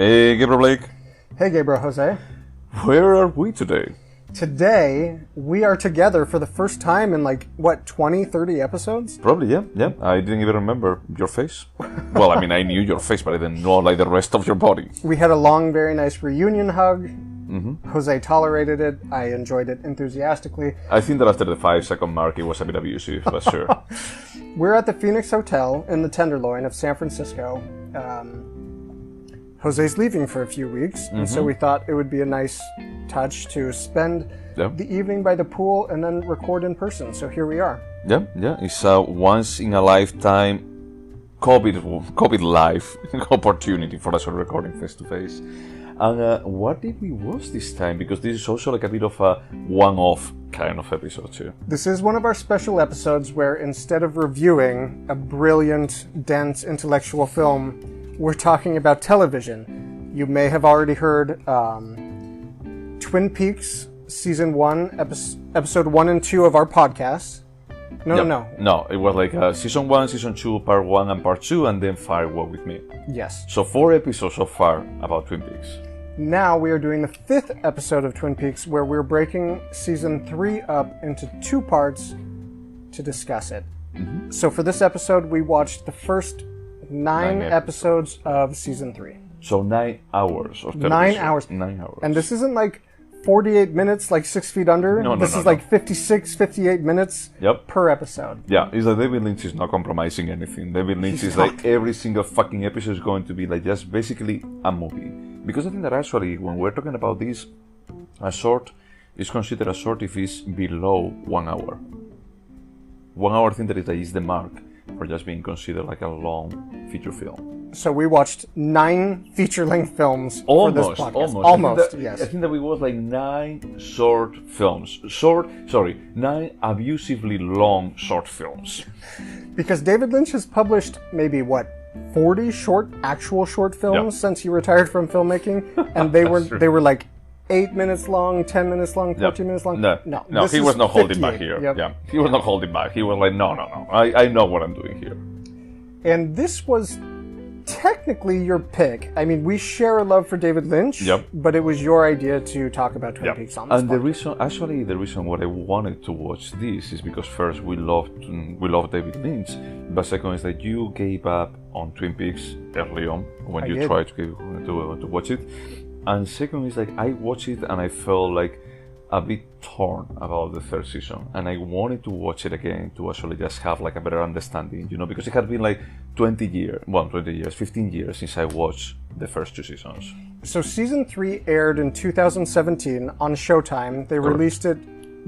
Hey, Gabriel Blake. Hey, Gaybros Jose. Where are we today? Today, we are together for the first time in 20, 30 episodes? Probably, yeah. I didn't even remember your face. Well, I mean, I knew your face, but I didn't know the rest of your body. We had a long, very nice reunion hug. Mm-hmm. Jose tolerated it. I enjoyed it enthusiastically. I think that after the 5-second mark, it was a bit abusive, but sure. We're at the Phoenix Hotel in the Tenderloin of San Francisco. Jose's leaving for a few weeks, and so we thought it would be a nice touch to spend the evening by the pool and then record in person. So here we are. Yeah. It's a once-in-a-lifetime COVID life opportunity for us to recording face-to-face. And what did we watch this time? Because this is also like a bit of a one-off kind of episode too. This is one of our special episodes where instead of reviewing a brilliant, dense, intellectual film, we're talking about television. You may have already heard Twin Peaks Season 1, Episode 1 and 2 of our podcast. No, it was like Season 1, Season 2, Part 1 and Part 2, and then Firewalk with Me. Yes. So 4 episodes so far about Twin Peaks. Now we are doing the 5th episode of Twin Peaks, where we're breaking Season 3 up into 2 parts to discuss it. Mm-hmm. So for this episode, we watched the first 9 episodes of Season 3. So 9 hours of television. 9 hours. 9 hours. And this isn't like 48 minutes like 6 Feet Under. This is like 56, 58 minutes per episode. Yeah, it's like David Lynch is not compromising anything. David Lynch is like every single fucking episode is going to be like just basically a movie. Because I think that actually when we're talking about this, a short is considered a short if it's below 1 hour. 1 hour, I think that is the mark for just being considered like a long feature film. So we watched 9 feature-length films for this podcast. Almost, yes. I think that we watched like 9 short films. 9 abusively long short films. Because David Lynch has published maybe, 40 actual short films since he retired from filmmaking? And they were like 8 minutes long, 10 minutes long, 14 minutes long. No, he was not holding back here. Yep. Yeah, he was not holding back. He was like, no. I know what I'm doing here. And this was technically your pick. I mean, we share a love for David Lynch, but it was your idea to talk about Twin Peaks on this podcast. And the reason why I wanted to watch this is because first we love David Lynch, but second is that you gave up on Twin Peaks early on when you tried to watch it. And second is like I watched it and I felt like a bit torn about the third season, and I wanted to watch it again to actually just have like a better understanding, because it had been like 15 years since I watched the first 2 seasons. So season 3 aired in 2017 on Showtime. They released it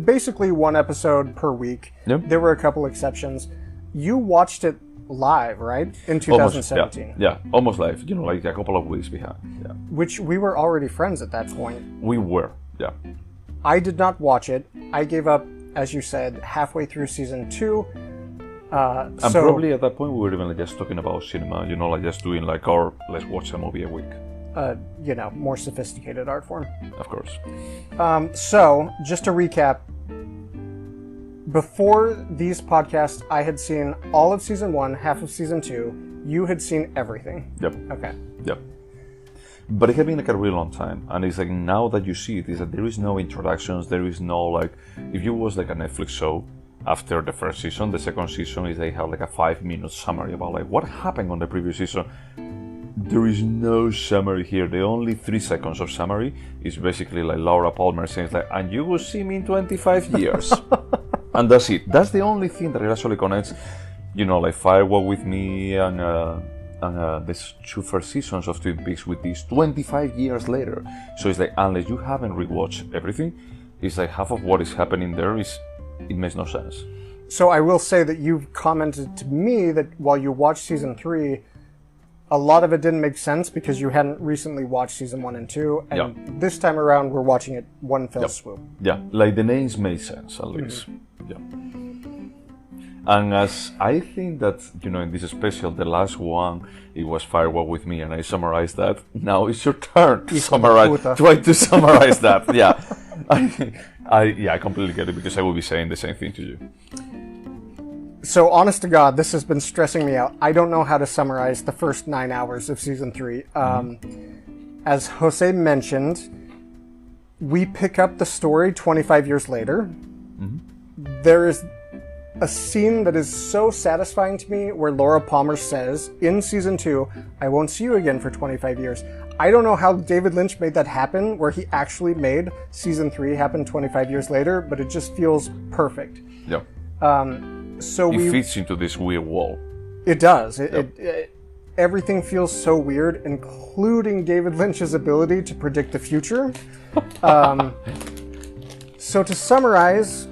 basically 1 episode per week. Yep. There were a couple exceptions. You watched it live, right? In 2017. Yeah, almost live. Like a couple of weeks behind. Yeah. Which we were already friends at that point. We were, yeah. I did not watch it. I gave up, as you said, halfway through season 2. And probably at that point we were even just talking about cinema, like just doing like our let's watch a movie a week. More sophisticated art form. Of course. So, just to recap, before these podcasts, I had seen all of season 1, half of season 2. You had seen everything. Yep. Okay. Yep. But it had been like a really long time, and it's like now that you see it, is that there is no introductions, there is no like, if you watch like a Netflix show after the first season, the second season is they have like a 5-minute summary about like what happened on the previous season. There is no summary here. The only 3 seconds of summary is basically like Laura Palmer saying like, and you will see me in 25 years. And that's it. That's the only thing that it actually connects, like Firewalk with Me and these 2 first seasons of Twin Peaks with these 25 years later. So it's like, unless you haven't rewatched everything, it's like half of what is happening there it makes no sense. So I will say that you've commented to me that while you watched season 3, a lot of it didn't make sense because you hadn't recently watched season 1 and 2, and this time around we're watching it one fell swoop. Yeah, like the names made sense at least. Yeah. And as I think that, in this special, the last one, it was Firewalk with Me, and I summarized that. Now it's your turn to try to summarize that. Yeah. I completely get it because I will be saying the same thing to you. So, honest to God, this has been stressing me out. I don't know how to summarize the first 9 hours of season 3. as Jose mentioned, we pick up the story 25 years later. There is a scene that is so satisfying to me where Laura Palmer says in season 2, I won't see you again for 25 years. I don't know how David Lynch made that happen, where he actually made season 3 happen 25 years later, but it just feels perfect. Yeah. So it fits into this weird wall. It does. Everything feels so weird, including David Lynch's ability to predict the future. So to summarize,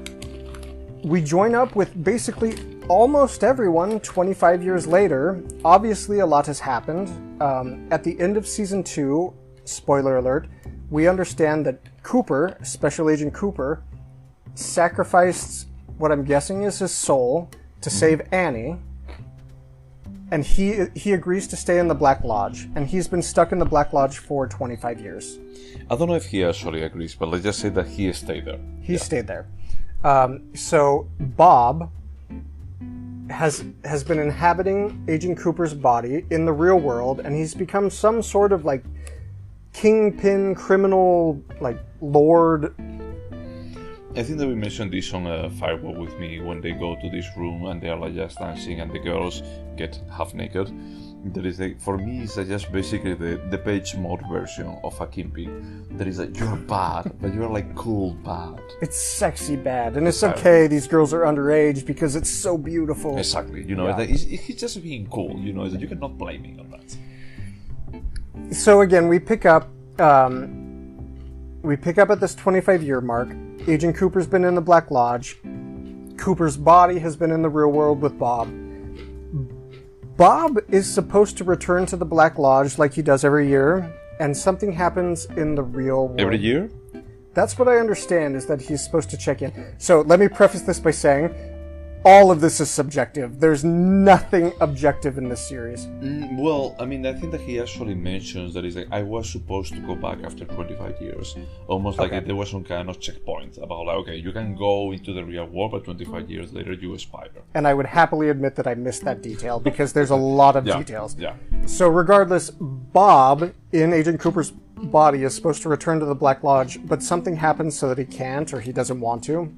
we join up with basically almost everyone 25 years later. Obviously, a lot has happened. At the end of season 2, spoiler alert, we understand that Cooper, Special Agent Cooper, sacrificed what I'm guessing is his soul to save Annie. And he agrees to stay in the Black Lodge. And he's been stuck in the Black Lodge for 25 years. I don't know if he actually agrees, but let's just say that he stayed there. He stayed there. So Bob has been inhabiting Agent Cooper's body in the real world, and he's become some sort of like kingpin criminal, like lord. I think that we mentioned this on Firewall with Me when they go to this room and they are like just dancing and the girls get half naked. There is for me it's just basically the Page Mode version of a kingpin. That is like, you're bad, but you're like cool bad. It's sexy bad, and it's okay. These girls are underage because it's so beautiful. Exactly, you know, Yeah. he's just being cool. You know, that you cannot blame him on that. So again, we pick up at this 25-year mark. Agent Cooper's been in the Black Lodge. Cooper's body has been in the real world with Bob. Bob is supposed to return to the Black Lodge like he does every year, and something happens in the real world. Every year? That's what I understand, is that he's supposed to check in. So let me preface this by saying, all of this is subjective. There's nothing objective in this series. Well, I mean, I think that he actually mentions that like, I was supposed to go back after 25 years. Almost like there was some kind of checkpoint about like, okay, you can go into the real world, but 25 years later you expire. And I would happily admit that I missed that detail, because there's a lot of details. Yeah. So regardless, Bob, in Agent Cooper's body, is supposed to return to the Black Lodge, but something happens so that he can't, or he doesn't want to.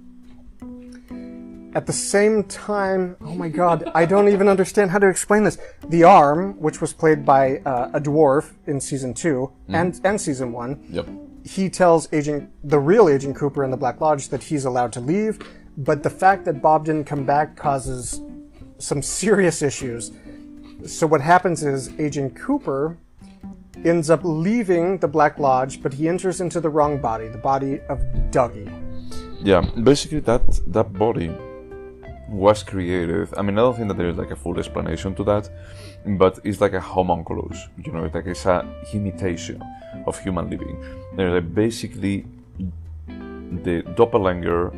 At the same time, oh my god, I don't even understand how to explain this. The Arm, which was played by a dwarf in season 2 and season 1, Yep. he tells the real Agent Cooper in the Black Lodge that he's allowed to leave, but the fact that Bob didn't come back causes some serious issues. So what happens is Agent Cooper ends up leaving the Black Lodge, but he enters into the wrong body, the body of Dougie. Yeah, basically that body was created. I mean, I don't think that there is like a full explanation to that, but it's like a homunculus. You know, it's like it's a imitation of human living. They're like basically the doppelganger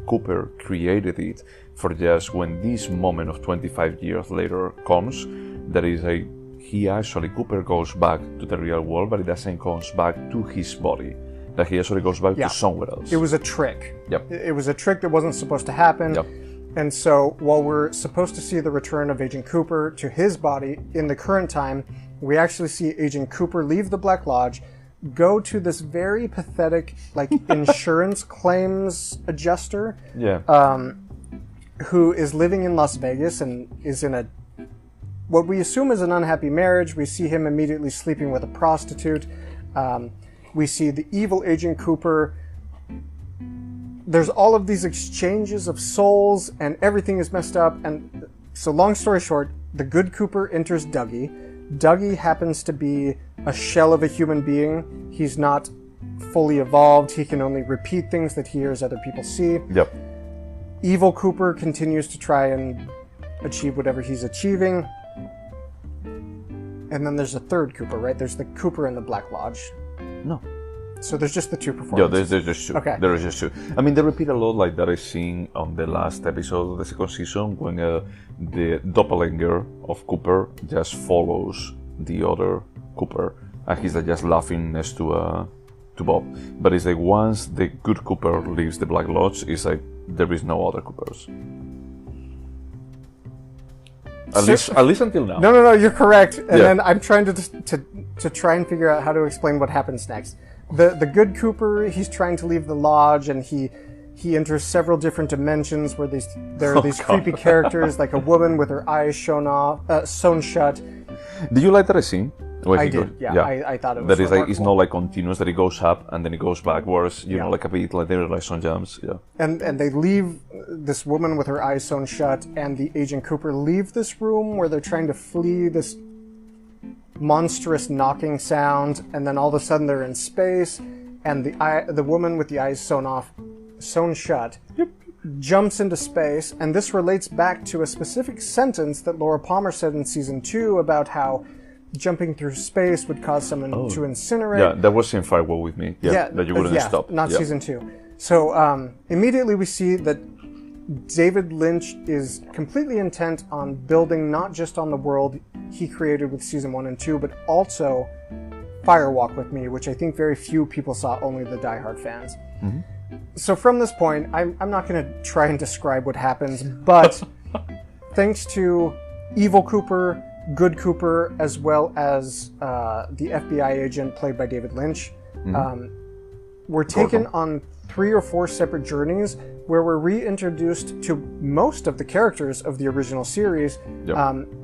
Cooper created it for just when this moment of 25 years later comes. That is a Cooper goes back to the real world, but it doesn't comes back to his body. That he actually goes back to somewhere else. It was a trick. Yep. It was a trick that wasn't supposed to happen. Yep. And so while we're supposed to see the return of Agent Cooper to his body in the current time, we actually see Agent Cooper leave the Black Lodge, go to this very pathetic, like, insurance claims adjuster, who is living in Las Vegas and is in what we assume is an unhappy marriage. We see him immediately sleeping with a prostitute. We see the evil Agent Cooper. There's all of these exchanges of souls, and everything is messed up. And so, long story short, the good Cooper enters Dougie. Dougie happens to be a shell of a human being. He's not fully evolved. He can only repeat things that he hears other people see. Yep. Evil Cooper continues to try and achieve whatever he's achieving. And then there's a third Cooper, right? There's the Cooper in the Black Lodge. No. So there's just the two performances. Yeah, there's just two. Okay. There is just two. I mean, they repeat a lot like that I seen on the last episode of the second season when the doppelganger of Cooper just follows the other Cooper, and he's like, just laughing next to Bob. But it's like once the good Cooper leaves the Black Lodge, it's like there is no other Coopers. At least until now. No, you're correct. And then I'm trying to try and figure out how to explain what happens next. The good Cooper, he's trying to leave the lodge, and he enters several different dimensions where there are these creepy characters, like a woman with her eyes sewn shut. Do you like that scene? I did, I thought it was that is like, it's not like continuous, that it goes up and then it goes backwards, you know, like a bit like there are like some jumps, And they leave this woman with her eyes sewn shut, and the Agent Cooper leave this room where they're trying to flee this monstrous knocking sound, and then all of a sudden they're in space, and the woman with the eyes sewn shut jumps into space, and this relates back to a specific sentence that Laura Palmer said in season 2 about how jumping through space would cause someone to incinerate. Yeah, that was in Firewall with me. That you wouldn't stop. Not season 2. So immediately we see that David Lynch is completely intent on building not just on the world he created with season 1 and 2, but also Firewalk with Me, which I think very few people saw, only the diehard fans. Mm-hmm. So from this point, I'm not going to try and describe what happens, but thanks to Evil Cooper, Good Cooper, as well as the FBI agent played by David Lynch, we're taken on 3 or 4 separate journeys where we're reintroduced to most of the characters of the original series,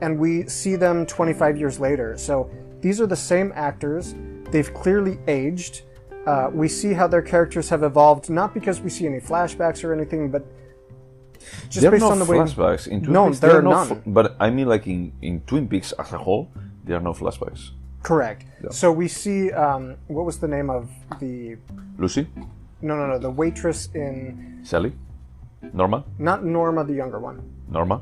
and we see them 25 years later. So these are the same actors. They've clearly aged. We see how their characters have evolved, not because we see any flashbacks or anything, but just based on the way. Flashbacks in Twin Peaks. There are none. But I mean, like in Twin Peaks as a whole, there are no flashbacks. Correct. Yeah. So we see what was the name of the Lucy? No. The waitress in Sally? Norma? Not Norma, the younger one. Norma?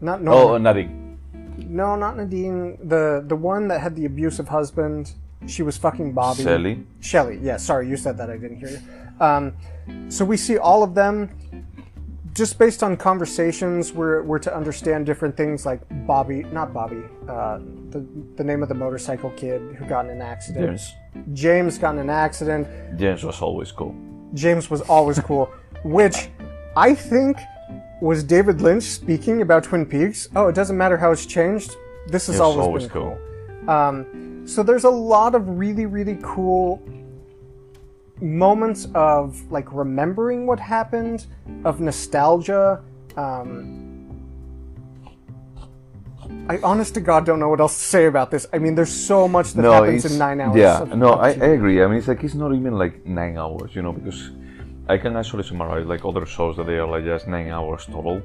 Not Norma. Oh, Nadine. No, not Nadine. The one that had the abusive husband. She was fucking Bobby. Shelley. Yeah, sorry, you said that. I didn't hear you. So we see all of them. Just based on conversations, we're to understand different things, like not Bobby, the name of the motorcycle kid who got in an accident. James got in an accident. James was always cool. Which I think was David Lynch speaking about Twin Peaks. Oh, it doesn't matter how it's changed. This has always been cool. So there's a lot of really, really cool moments of like remembering what happened, of nostalgia. I honest to God don't know what else to say about this. I mean, there's so much that happens in 9 hours. Yeah, I agree. I mean, it's like it's not even like 9 hours, you know, because I can actually summarize like other shows that they are like just 9 hours total,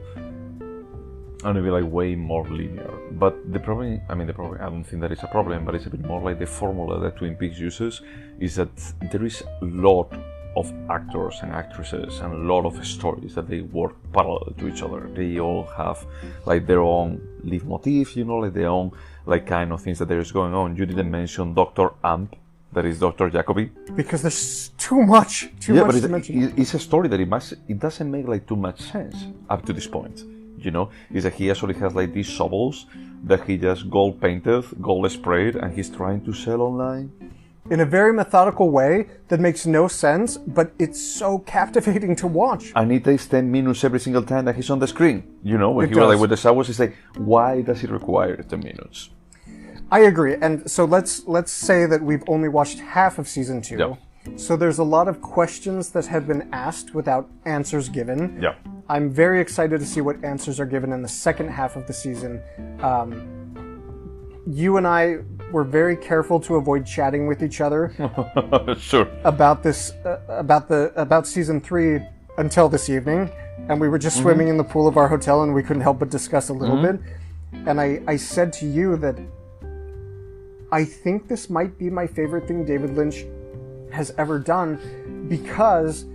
and it'll be like way more linear. But the problem, I don't think that it's a problem, but it's a bit more like the formula that Twin Peaks uses is that there is a lot of actors and actresses and a lot of stories that they work parallel to each other. They all have like their own leitmotif, you know, like their own like kind of things that there is going on. You didn't mention Dr. Amp, that is Dr. Jacobi. Because there's too much to mention. It's a story that it doesn't make like too much sense up to this point. You know, is that he actually has like these shovels that he just gold painted, gold sprayed, and he's trying to sell online. In a very methodical way that makes no sense, but it's so captivating to watch. And it takes 10 minutes every single time that he's on the screen. You know, when he was like with the shovels, it's like, why does it require 10 minutes? I agree. And so let's say that we've only watched half of season 2. Yeah. So there's a lot of questions that have been asked without answers given. Yeah. I'm very excited to see what answers are given in the second half of the season. You and I were very careful to avoid chatting with each other sure. about this, about season 3 until this evening, and we were just swimming in the pool of our hotel, and we couldn't help but discuss a little bit. And I said to you that I think this might be my favorite thing David Lynch has ever done, because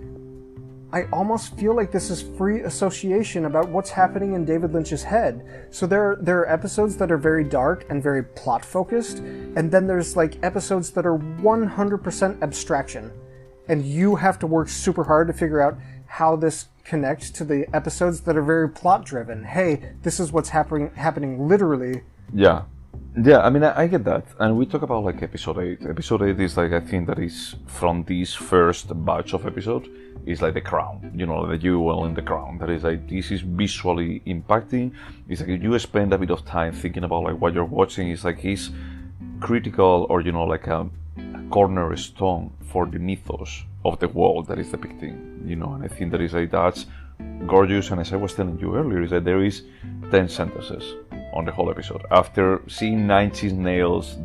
I almost feel like this is free association about what's happening in David Lynch's head. So there are episodes that are very dark and very plot focused, and then there's like episodes that are 100% abstraction, and you have to work super hard to figure out how this connects to the episodes that are very plot driven. Hey, this is what's happening literally. Yeah. Yeah, I mean, I get that, and we talk about like episode 8. Episode 8 is like, I think that is from this first batch of episodes, is like the crown, you know, the jewel in the crown. That is like, this is visually impacting. It's like if you spend a bit of time thinking about like what you're watching, it's like he's critical, or you know, like a cornerstone for the mythos of the world that is depicting, you know. And I think that is like, that's gorgeous. And as I was telling you earlier, is that there is 10 sentences on the whole episode. After seeing Nine Inch Nails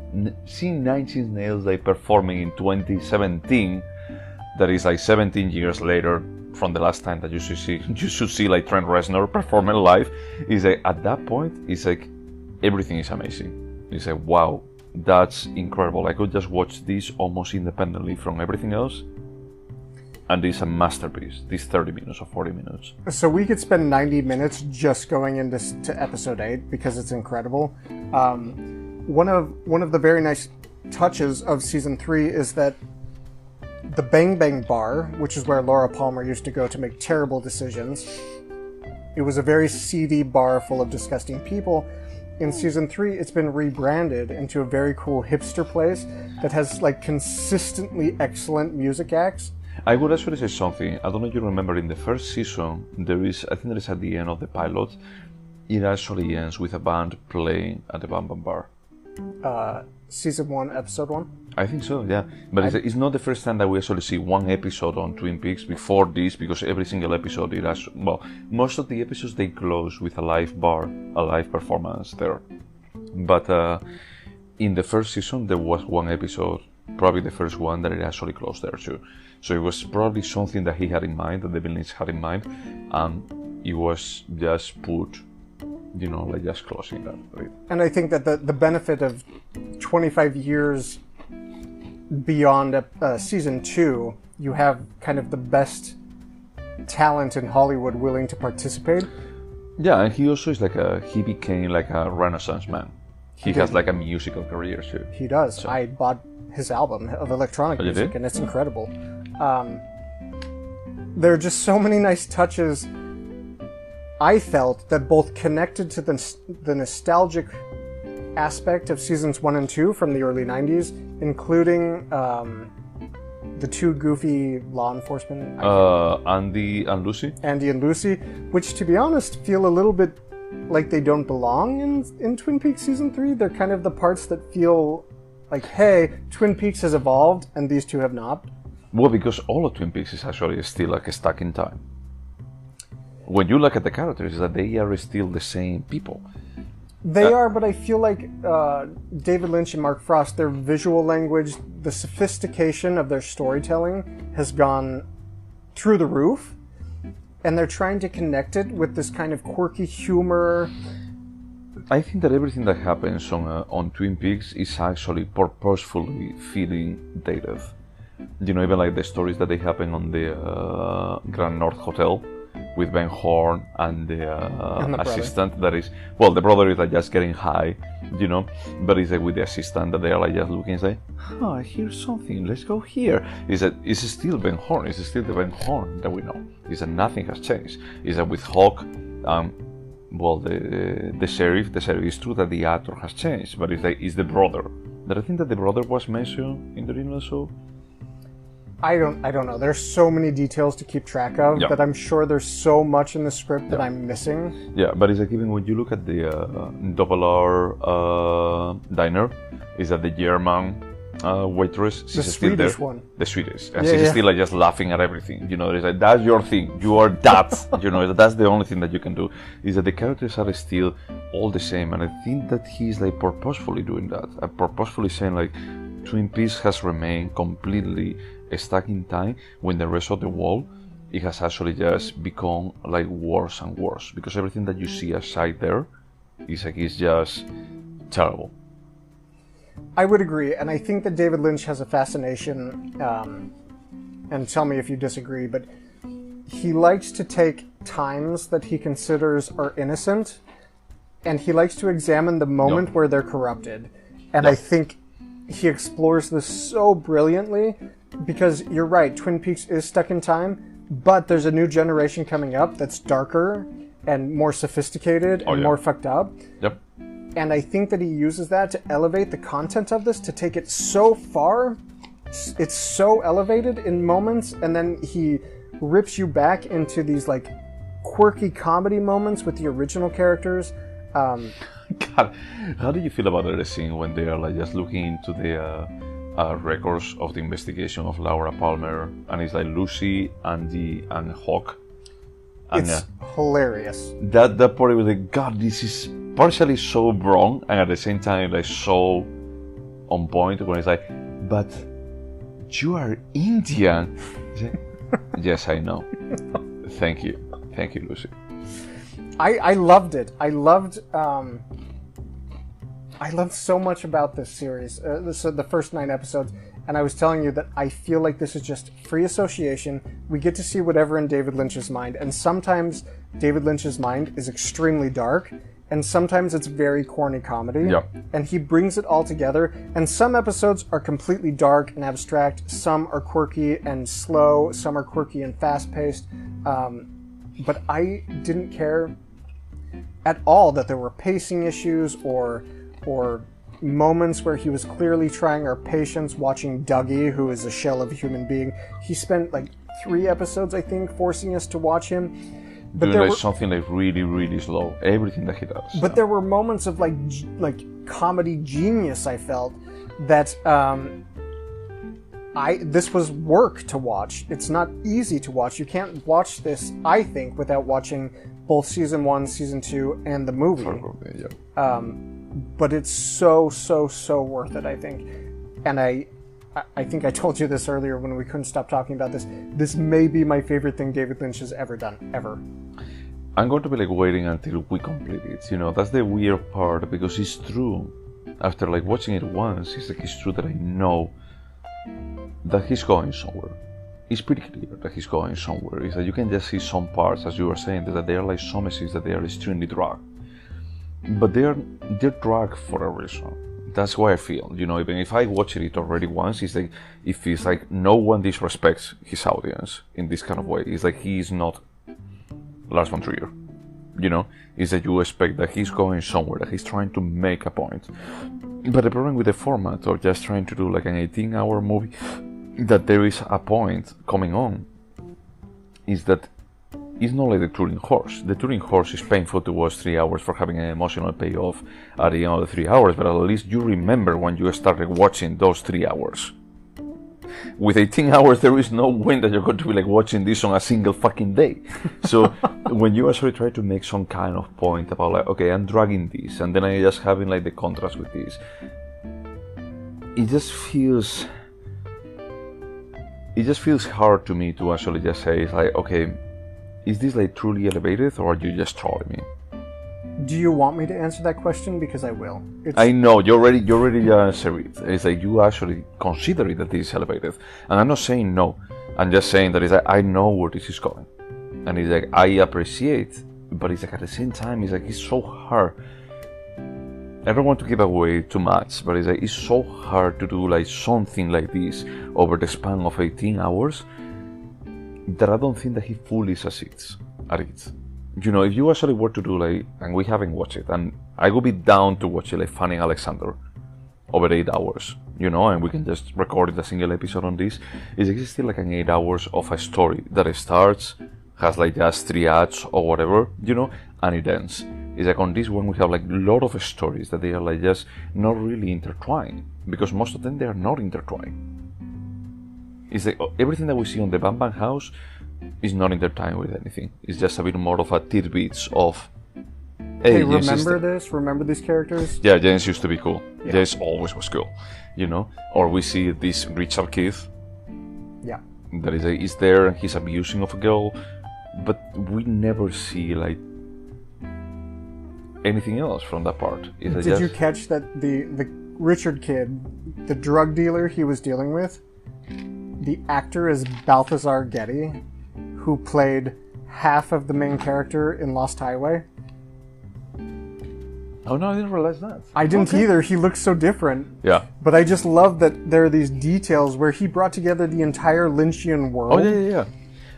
like performing in 2017, that is like 17 years later from the last time that you should see like Trent Reznor performing live, is like at that point it's like everything is amazing. It's like, wow, that's incredible. I could just watch this almost independently from everything else, and it's a masterpiece, these 30 minutes or 40 minutes. So we could spend 90 minutes just going into to episode 8 because it's incredible. One of the very nice touches of season 3 is that the Bang Bang Bar, which is where Laura Palmer used to go to make terrible decisions, it was a very seedy bar full of disgusting people. In season 3, it's been rebranded into a very cool hipster place that has like consistently excellent music acts. I would actually say something. I don't know if you remember, in the first season, I think there is at the end of the pilot, it actually ends with a band playing at the Bam Bam Bar. Season 1, episode 1? I think so, yeah. But it's not the first time that we actually see one episode on Twin Peaks before this, because every single episode, most of the episodes they close with a live bar, a live performance there. But in the first season, there was one episode, probably the first one, that it actually closed there too. So it was probably something that he had in mind, that David Lynch had in mind, and it was just put, you know, like just closing that. Right? And I think that the benefit of 25 years beyond season 2, you have kind of the best talent in Hollywood willing to participate. Yeah, and he also is like he became like a Renaissance man. He has like a musical career too. He does. So. I bought his album of electronic music, and it's incredible. There are just so many nice touches, I felt, that both connected to the nostalgic aspect of seasons 1 and 2 from the early 90s, including the two goofy law enforcement... Andy and Lucy? Andy and Lucy, which, to be honest, feel a little bit like they don't belong in Twin Peaks season 3. They're kind of the parts that feel like, hey, Twin Peaks has evolved and these two have not. Well, because all of Twin Peaks is actually still like stuck in time. When you look at the characters, is that they are still the same people. They are, but I feel like David Lynch and Mark Frost, their visual language, the sophistication of their storytelling has gone through the roof, and they're trying to connect it with this kind of quirky humor. I think that everything that happens on Twin Peaks is actually purposefully feeling dated. You know, even like the stories that they happen on the Grand North Hotel with Ben Horn and the assistant that is, well, the brother is like just getting high, you know, but it's like with the assistant that they are like just looking and say, I hear something, let's go here. It's still Ben Horn, it's still the Ben Horn that we know. It's that nothing has changed. It's that with Hawk, well, the sheriff is true that the actor has changed, but it's the brother. But I think that the brother was mentioned in the original show. I don't know. There's so many details to keep track of that I'm sure there's so much in the script that I'm missing. Yeah, but it's like even when you look at the Double R diner, is that the German waitress? She's the still Swedish there. one. The Swedish. And she's still like just laughing at everything. You know, it's like, that's your thing. You are that. You know, that's the only thing that you can do. Is that the characters are still all the same. And I think that he's like purposefully doing that. Purposefully saying like, Twin Peaks has remained completely stuck in time when the rest of the world, it has actually just become like worse and worse, because everything that you see aside there is like, it's just terrible. I would agree, and I think that David Lynch has a fascination, and tell me if you disagree, but he likes to take times that he considers are innocent, and he likes to examine the moment where they're corrupted. And I think he explores this so brilliantly, because you're right, Twin Peaks is stuck in time, but there's a new generation coming up that's darker and more sophisticated and more fucked up. Yep. And I think that he uses that to elevate the content of this, to take it so far. It's so elevated in moments, and then he rips you back into these like quirky comedy moments with the original characters. God, how do you feel about the scene when they are like just looking into the records of the investigation of Laura Palmer, and it's like Lucy, Andy, and Hawk? And, it's hilarious. That part was like, God, this is partially so wrong, and at the same time like so on point. When it's like, but you are Indian. Yes, I know. Thank you, Lucy. I loved it. I loved so much about this series. The first 9 episodes, and I was telling you that I feel like this is just free association. We get to see whatever in David Lynch's mind, and sometimes David Lynch's mind is extremely dark, and sometimes it's very corny comedy. Yeah. And he brings it all together. And some episodes are completely dark and abstract. Some are quirky and slow. Some are quirky and fast-paced. But I didn't care at all that there were pacing issues or moments where he was clearly trying our patience watching Dougie, who is a shell of a human being. He spent like 3 episodes, I think, forcing us to watch him. But doing like something like really, really slow. Everything that he does. But there were moments of like comedy genius. I felt that this was work to watch. It's not easy to watch. You can't watch this, I think, without watching both season 1, season 2, and the movie. Probably, yeah. But it's so worth it, I think. And I think I told you this earlier when we couldn't stop talking about this. This may be my favorite thing David Lynch has ever done, ever. I'm going to be like waiting until we complete it. You know, that's the weird part, because it's true. After like watching it once, it's true that I know that he's going somewhere. It's pretty clear that he's going somewhere. Is that you can just see some parts, as you were saying, that they are like some scenes that they are extremely drag, but they're drag for a reason. That's why I feel, you know, even if I watched it already once, it's like, it feels like no one disrespects his audience in this kind of way. It's like he is not Lars von Trier, you know? It's that you expect that he's going somewhere, that he's trying to make a point. But the problem with the format, or just trying to do like an 18-hour movie, that there is a point coming on, is that it's not like the Turing horse. The Turing horse is painful to watch 3 hours for having an emotional payoff at the end of the 3 hours, but at least you remember when you started watching those 3 hours. With 18 hours, there is no way that you're going to be like watching this on a single fucking day. So when you actually try to make some kind of point about like, okay, I'm dragging this, and then I just having like the contrast with this, it just feels hard to me to actually just say, it's like, okay, is this like truly elevated, or are you just trolling me? Do you want me to answer that question? Because I will. I know you already answered it. It's like you actually consider it that this is elevated, and I'm not saying no. I'm just saying that it's like I know where this is going, and it's like I appreciate, but it's like at the same time it's like it's so hard. I don't want to give away too much, but it's like it's so hard to do like something like this over the span of 18 hours that I don't think that he fully succeeds at it. You know, if you actually were to do like, and we haven't watched it, and I would be down to watch it like Fanny Alexander over 8 hours, you know, and we can just record it a single episode on this. It's still like an 8 hours of a story that it starts, has like just 3 acts or whatever, you know, and it ends. It's like on this one we have like a lot of stories that they are like just not really intertwined, because most of them they are not intertwined. It's like everything that we see on the Bang Bang House is not intertwined with anything. It's just a bit more of a tidbits of, hey, remember this? Remember these characters? Yeah, James used to be cool. Yeah. James always was cool, you know. Or we see this Richard Keith. Yeah. That is there and he's abusing of a girl, but we never see like anything else from that part. Did you catch that the Richard kid, the drug dealer he was dealing with, the actor is Balthazar Getty, who played half of the main character in Lost Highway? Oh no, I didn't realize that. I didn't either. He looks so different. Yeah. But I just love that there are these details where he brought together the entire Lynchian world. Oh yeah.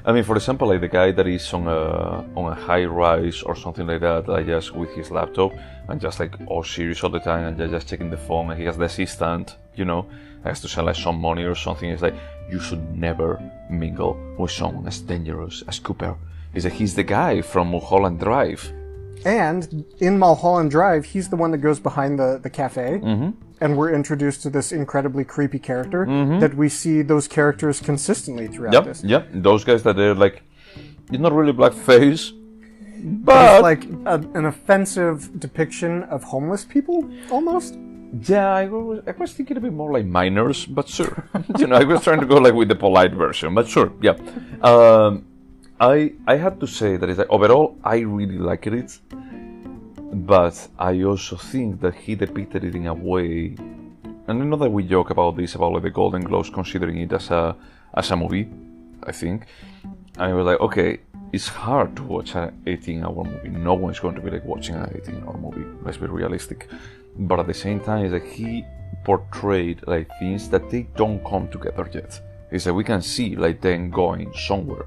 I mean, for example, like the guy that is on a high rise or something like that, like just with his laptop and just like all serious all the time and just checking the phone, and he has the assistant, has to send like some money or something. It's like, you should never mingle with someone as dangerous as Cooper. It's like, he's the guy from Mulholland Drive. And in Mulholland Drive, he's the one that goes behind the cafe. Mm-hmm. And we're introduced to this incredibly creepy character that we see those characters consistently throughout this. Yep, those guys that are like, it's not really blackface, but it's like an offensive depiction of homeless people, almost. Yeah, I was thinking a bit more like minors, but sure. I was trying to go like with the polite version, but sure, yeah. I have to say that it's like, overall, I really liked it. But I also think that he depicted it in a way, and I know that we joke about this, about like the Golden Globes considering it as a movie, I think. And I was like, okay, it's hard to watch an 18-hour movie. No one's going to be like watching an 18-hour movie. Let's be realistic. But at the same time, it's like he portrayed like things that they don't come together yet. It's like we can see like them going somewhere,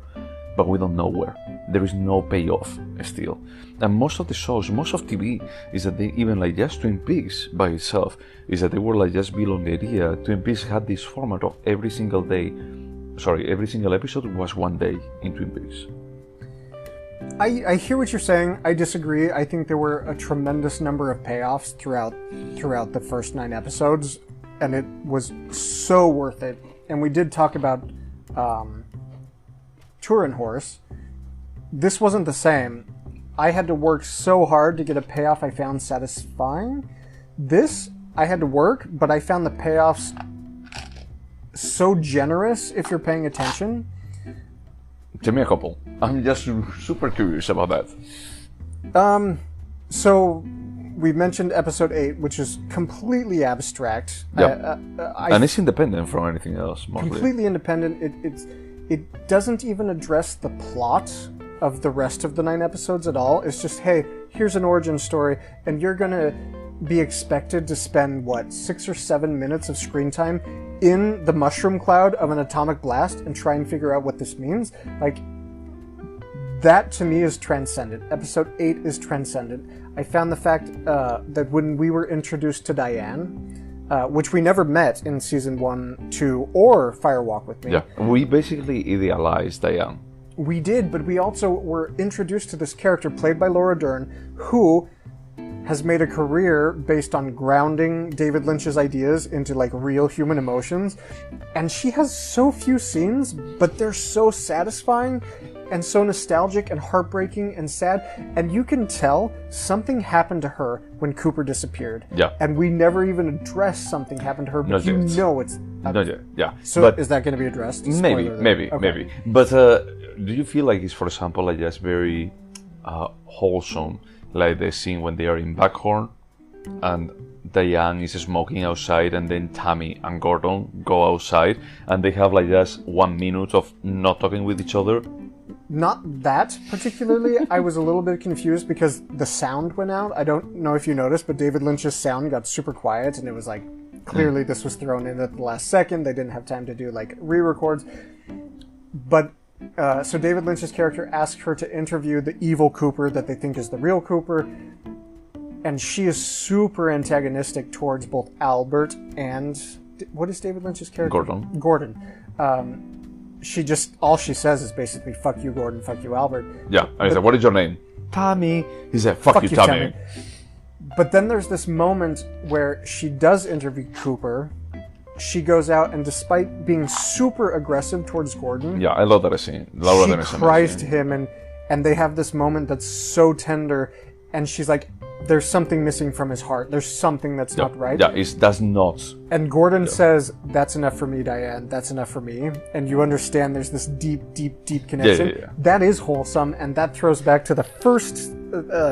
but we don't know where. There is no payoff still. And most of the shows, most of TV, is that they even like just Twin Peaks by itself, is that they were like just built on the idea. Twin Peaks had this format of every single episode was one day in Twin Peaks. I hear what you're saying. I disagree. I think there were a tremendous number of payoffs throughout the first 9 episodes, and it was so worth it. And we did talk about Turin Horse. This wasn't the same. I had to work so hard to get a payoff I found satisfying. This, I had to work, but I found the payoffs so generous if you're paying attention. Give me a couple. I'm just super curious about that. So we mentioned episode 8, which is completely abstract. Yep. And it's independent from anything else. Mostly. Completely independent. It doesn't even address the plot of the rest of the 9 episodes at all. It's just, hey, here's an origin story, and you're gonna be expected to spend, 6 or 7 minutes of screen time in the mushroom cloud of an atomic blast and try and figure out what this means? Like, that to me is transcendent. Episode 8 is transcendent. I found the fact that when we were introduced to Diane, which we never met in season 1, 2, or Fire Walk with Me. Yeah, we basically idealized Diane. We did, but we also were introduced to this character played by Laura Dern, who has made a career based on grounding David Lynch's ideas into like real human emotions. And she has so few scenes, but they're so satisfying and so nostalgic and heartbreaking and sad. And you can tell something happened to her when Cooper disappeared. Yeah. And we never even addressed something happened to her, but you know it's... Not yet, yeah. So but is that going to be addressed? Maybe. But do you feel like it's, for example, like just very wholesome, like the scene when they are in Backhorn and Diane is smoking outside and then Tammy and Gordon go outside and they have like just 1 minute of not talking with each other? Not that particularly. I was a little bit confused because the sound went out. I don't know if you noticed, but David Lynch's sound got super quiet and it was like, clearly this was thrown in at the last second. They didn't have time to do like re-records. But so David Lynch's character asked her to interview the evil Cooper that they think is the real Cooper. And she is super antagonistic towards both Albert and... What is David Lynch's character? Gordon. All she says is basically, fuck you, Gordon, fuck you, Albert. Yeah, and he said, what is your name? Tommy. He said, fuck you, Tommy. But then there's this moment where she does interview Cooper. She goes out, and despite being super aggressive towards Gordon... Yeah, I love that scene. She cries to him, and they have this moment that's so tender, and she's like, there's something missing from his heart. There's something that's not right. Yeah, that's not. And Gordon says, that's enough for me, Diane. That's enough for me. And you understand there's this deep, deep, deep connection. Yeah. That is wholesome, and that throws back to the first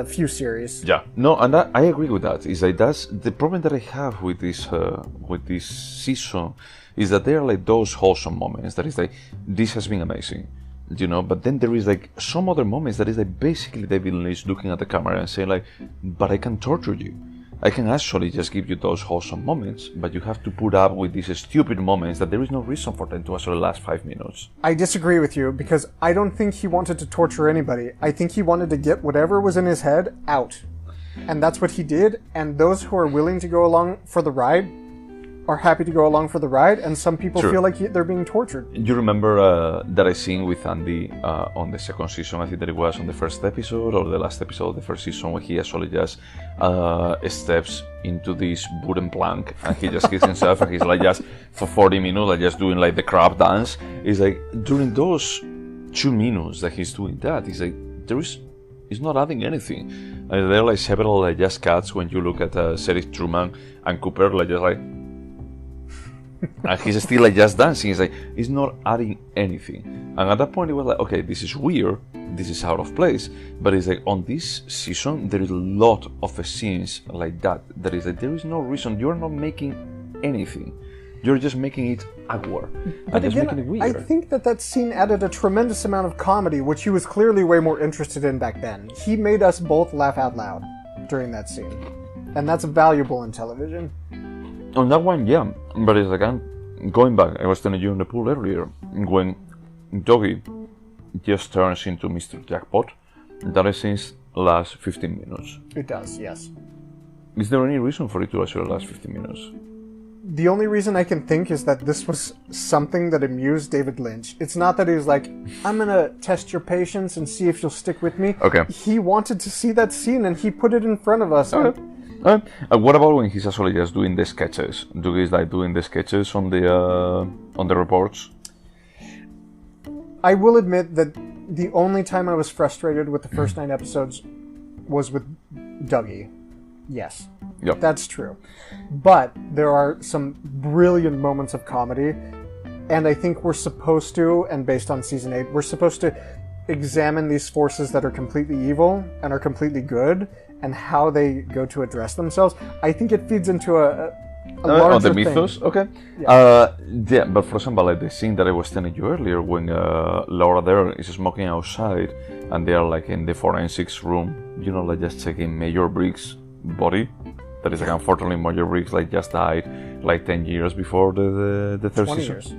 few series. Yeah, no, and I agree with that. Is like that's the problem that I have with this season is that there are like those wholesome moments that is like, this has been amazing. But then there is like some other moments that is like basically David Lynch looking at the camera and saying like, but I can torture you. I can actually just give you those wholesome moments, but you have to put up with these stupid moments that there is no reason for them to actually last 5 minutes. I disagree with you because I don't think he wanted to torture anybody. I think he wanted to get whatever was in his head out. And that's what he did, and those who are willing to go along for the ride are happy to go along for the ride, and some people feel like they're being tortured. You remember that I seen with Andy on the second season, I think that it was on the first episode or the last episode of the first season, when he actually just steps into this wooden plank and he just hits himself and he's like just for 40 minutes like just doing like the crab dance. It's like during those 2 minutes that he's doing that, he's like it's not adding anything. There are like several like just cuts when you look at Sheriff Truman and Cooper like just like and he's still like just dancing. It's like he's not adding anything. And at that point it was like, okay, this is weird, this is out of place. But it's like on this season there is a lot of scenes like that. That is like there is no reason. You're not making anything. You're just making it awkward. But again, making it weird. I think that scene added a tremendous amount of comedy, which he was clearly way more interested in back then. He made us both laugh out loud during that scene. And that's valuable in television. On that one, yeah, but it's like I'm going back. I was telling you in the pool earlier when Doggy just turns into Mr. Jackpot. That since last 15 minutes. It does, yes. Is there any reason for it to actually last 15 minutes? The only reason I can think is that this was something that amused David Lynch. It's not that he was like, I'm gonna test your patience and see if you'll stick with me. Okay. He wanted to see that scene and he put it in front of us. Okay. What about when he's actually just doing the sketches? Do he's like doing the sketches on the reports? I will admit that the only time I was frustrated with the first 9 episodes was with Dougie. Yes, yep. That's true. But there are some brilliant moments of comedy, and I think we're supposed to, and based on season 8, we're supposed to examine these forces that are completely evil and are completely good, and how they go to address themselves. I think it feeds into a larger the mythos, thing. Okay. Yeah, but for example, like the scene that I was telling you earlier, when Laura Dern is smoking outside, and they are like in the forensics room, you know, like just checking Major Briggs' body. That is like, unfortunately, Major Briggs like just died like 10 years before the third 20 season. years.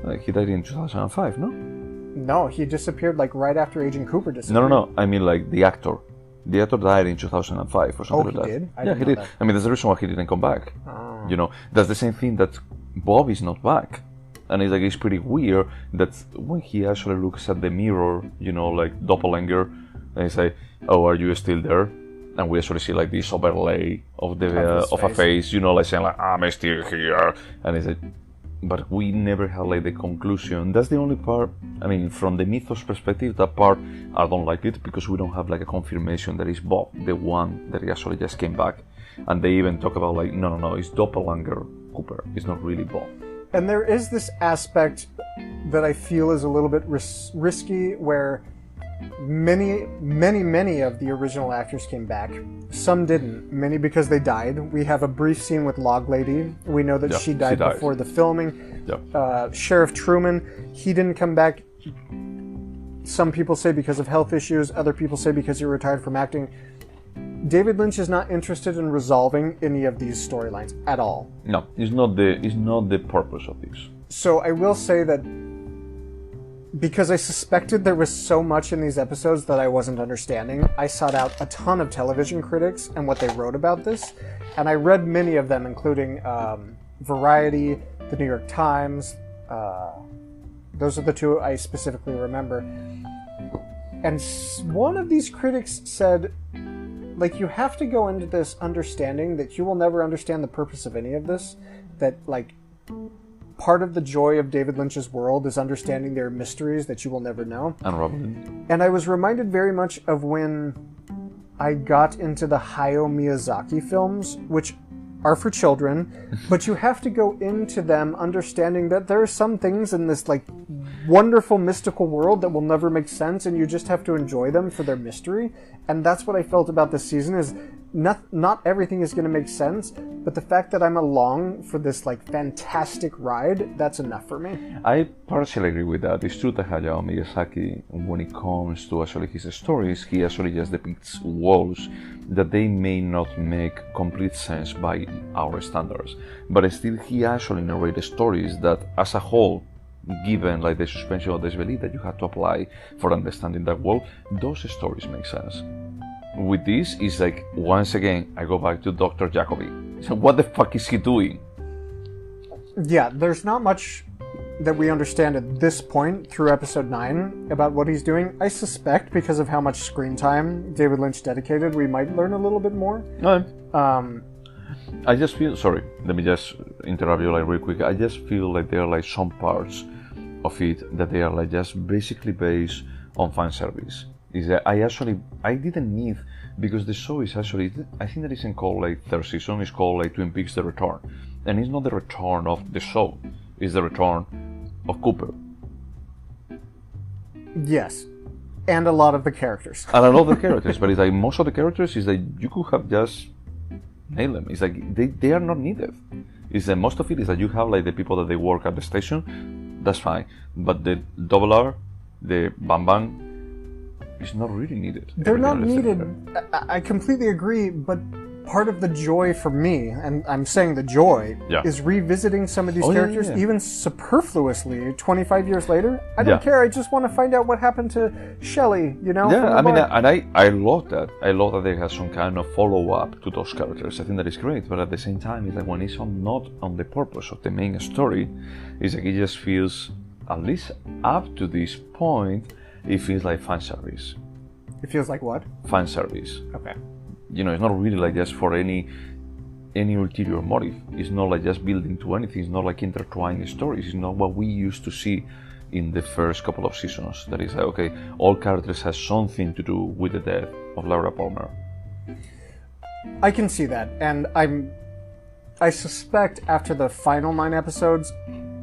Like he died in 2005, no? No, he disappeared like right after Agent Cooper disappeared. No. I mean like the actor. The actor died in 2005 or something like that. He did? Yeah, he did. That. I mean, that's the reason why he didn't come back. Oh. You know, that's the same thing that Bob is not back. And it's like, it's pretty weird that when he actually looks at the mirror, you know, like doppelganger, and he say, oh, are you still there? And we actually see like this overlay of a face, you know, like saying like, I'm still here. And it's like, but we never had like the conclusion. That's the only part, I mean, from the mythos perspective, that part, I don't like it because we don't have like a confirmation that is Bob, the one that actually just came back. And they even talk about like, no, it's doppelganger Cooper. It's not really Bob. And there is this aspect that I feel is a little bit risky where many of the original actors came back. Some didn't. Many because they died. We have a brief scene with Log Lady. We know that she died before the filming. Sheriff Truman, he didn't come back. Some people say because of health issues. Other people say because he retired from acting. David Lynch is not interested in resolving any of these storylines at all. No, it's not the purpose of this. So I will say that because I suspected there was so much in these episodes that I wasn't understanding, I sought out a ton of television critics and what they wrote about this, and I read many of them, including Variety, the New York Times. Those are the two I specifically remember. And one of these critics said, like, you have to go into this understanding that you will never understand the purpose of any of this, that, like, part of the joy of David Lynch's world is understanding their mysteries that you will never know. And I was reminded very much of when I got into the Hayao Miyazaki films, which are for children, but you have to go into them understanding that there are some things in this like wonderful mystical world that will never make sense, and you just have to enjoy them for their mystery. And that's what I felt about this season, is not everything is going to make sense, but the fact that I'm along for this like fantastic ride, that's enough for me. I partially agree with that. It's true that Hayao Miyazaki, when it comes to actually his stories, he actually just depicts worlds that they may not make complete sense by our standards, but still he actually narrates stories that, as a whole, given like the suspension of disbelief that you have to apply for understanding that world, those stories make sense. With this, it's like, once again, I go back to Dr. Jacobi. What the fuck is he doing? Yeah, there's not much that we understand at this point through episode 9 about what he's doing. I suspect because of how much screen time David Lynch dedicated, we might learn a little bit more. No. I just feel, sorry, let me just interrupt you like real quick. I just feel like there are like some parts of it that they are like just basically based on fan service. Is that I didn't need, because the show is actually, I think that isn't called like third season, it's called like Twin Peaks The Return. And it's not the return of the show, it's the return of Cooper. Yes. And a lot of the characters. And a lot of the characters, but it's like most of the characters is like you could have just nailed them. It's like they are not needed. It's that most of it is that you have like the people that they work at the station, that's fine. But the Double R, the Bang Bang, it's not really needed. They're not needed. I completely agree, but part of the joy for me, and I'm saying the joy, is revisiting some of these characters, even superfluously, 25 years later. I don't care, I just want to find out what happened to Shelley, you know? Yeah, I mean, and I love that. I love that they have some kind of follow-up to those characters. I think that is great, but at the same time, it's like when it's not on the purpose of the main story, it's like it just feels, at least up to this point, it feels like fan service. It feels like what? Fan service. Okay. You know, it's not really like just for any ulterior motive. It's not like just building to anything. It's not like intertwining stories. It's not what we used to see in the first couple of seasons. That is like, okay, all characters have something to do with the death of Laura Palmer. I can see that, and I suspect after the final 9 episodes,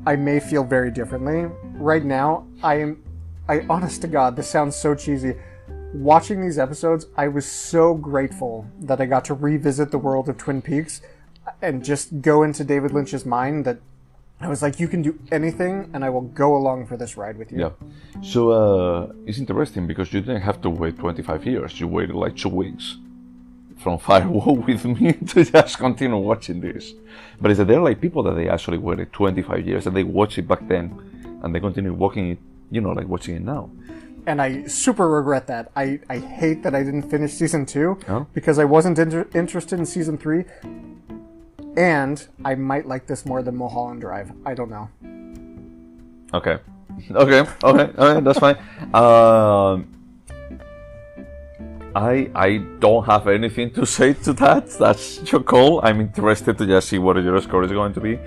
I may feel very differently. Right now, I honest to God, this sounds so cheesy. Watching these episodes, I was so grateful that I got to revisit the world of Twin Peaks and just go into David Lynch's mind, that I was like, you can do anything and I will go along for this ride with you. Yeah. So it's interesting because you didn't have to wait 25 years. You waited like 2 weeks from Firewall with me to just continue watching this. But it's that there are like people that they actually waited 25 years and they watched it back then and they continue watching it, you know, like watching it now. And I super regret that. I hate that I didn't finish season 2 because I wasn't interested in season 3. And I might like this more than Mulholland Drive. I don't know. Okay, that's fine. I don't have anything to say to that. That's your call. I'm interested to just see what your score is going to be.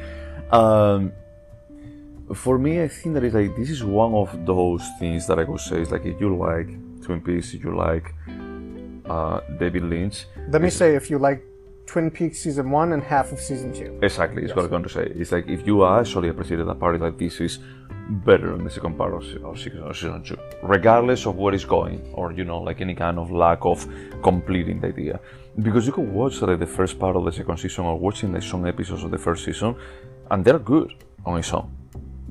For me, I think that is like, this is one of those things that I could say is like, if you like Twin Peaks, if you like David Lynch. Let me say, if you like Twin Peaks season 1 and half of season 2. Exactly, is what I'm going to say. It's like, if you actually appreciated a part like this is better than the second part of season 2, regardless of where it's going, or you know, like any kind of lack of completing the idea. Because you could watch like the first part of the second season or watching like some episodes of the first season, and they're good on its own.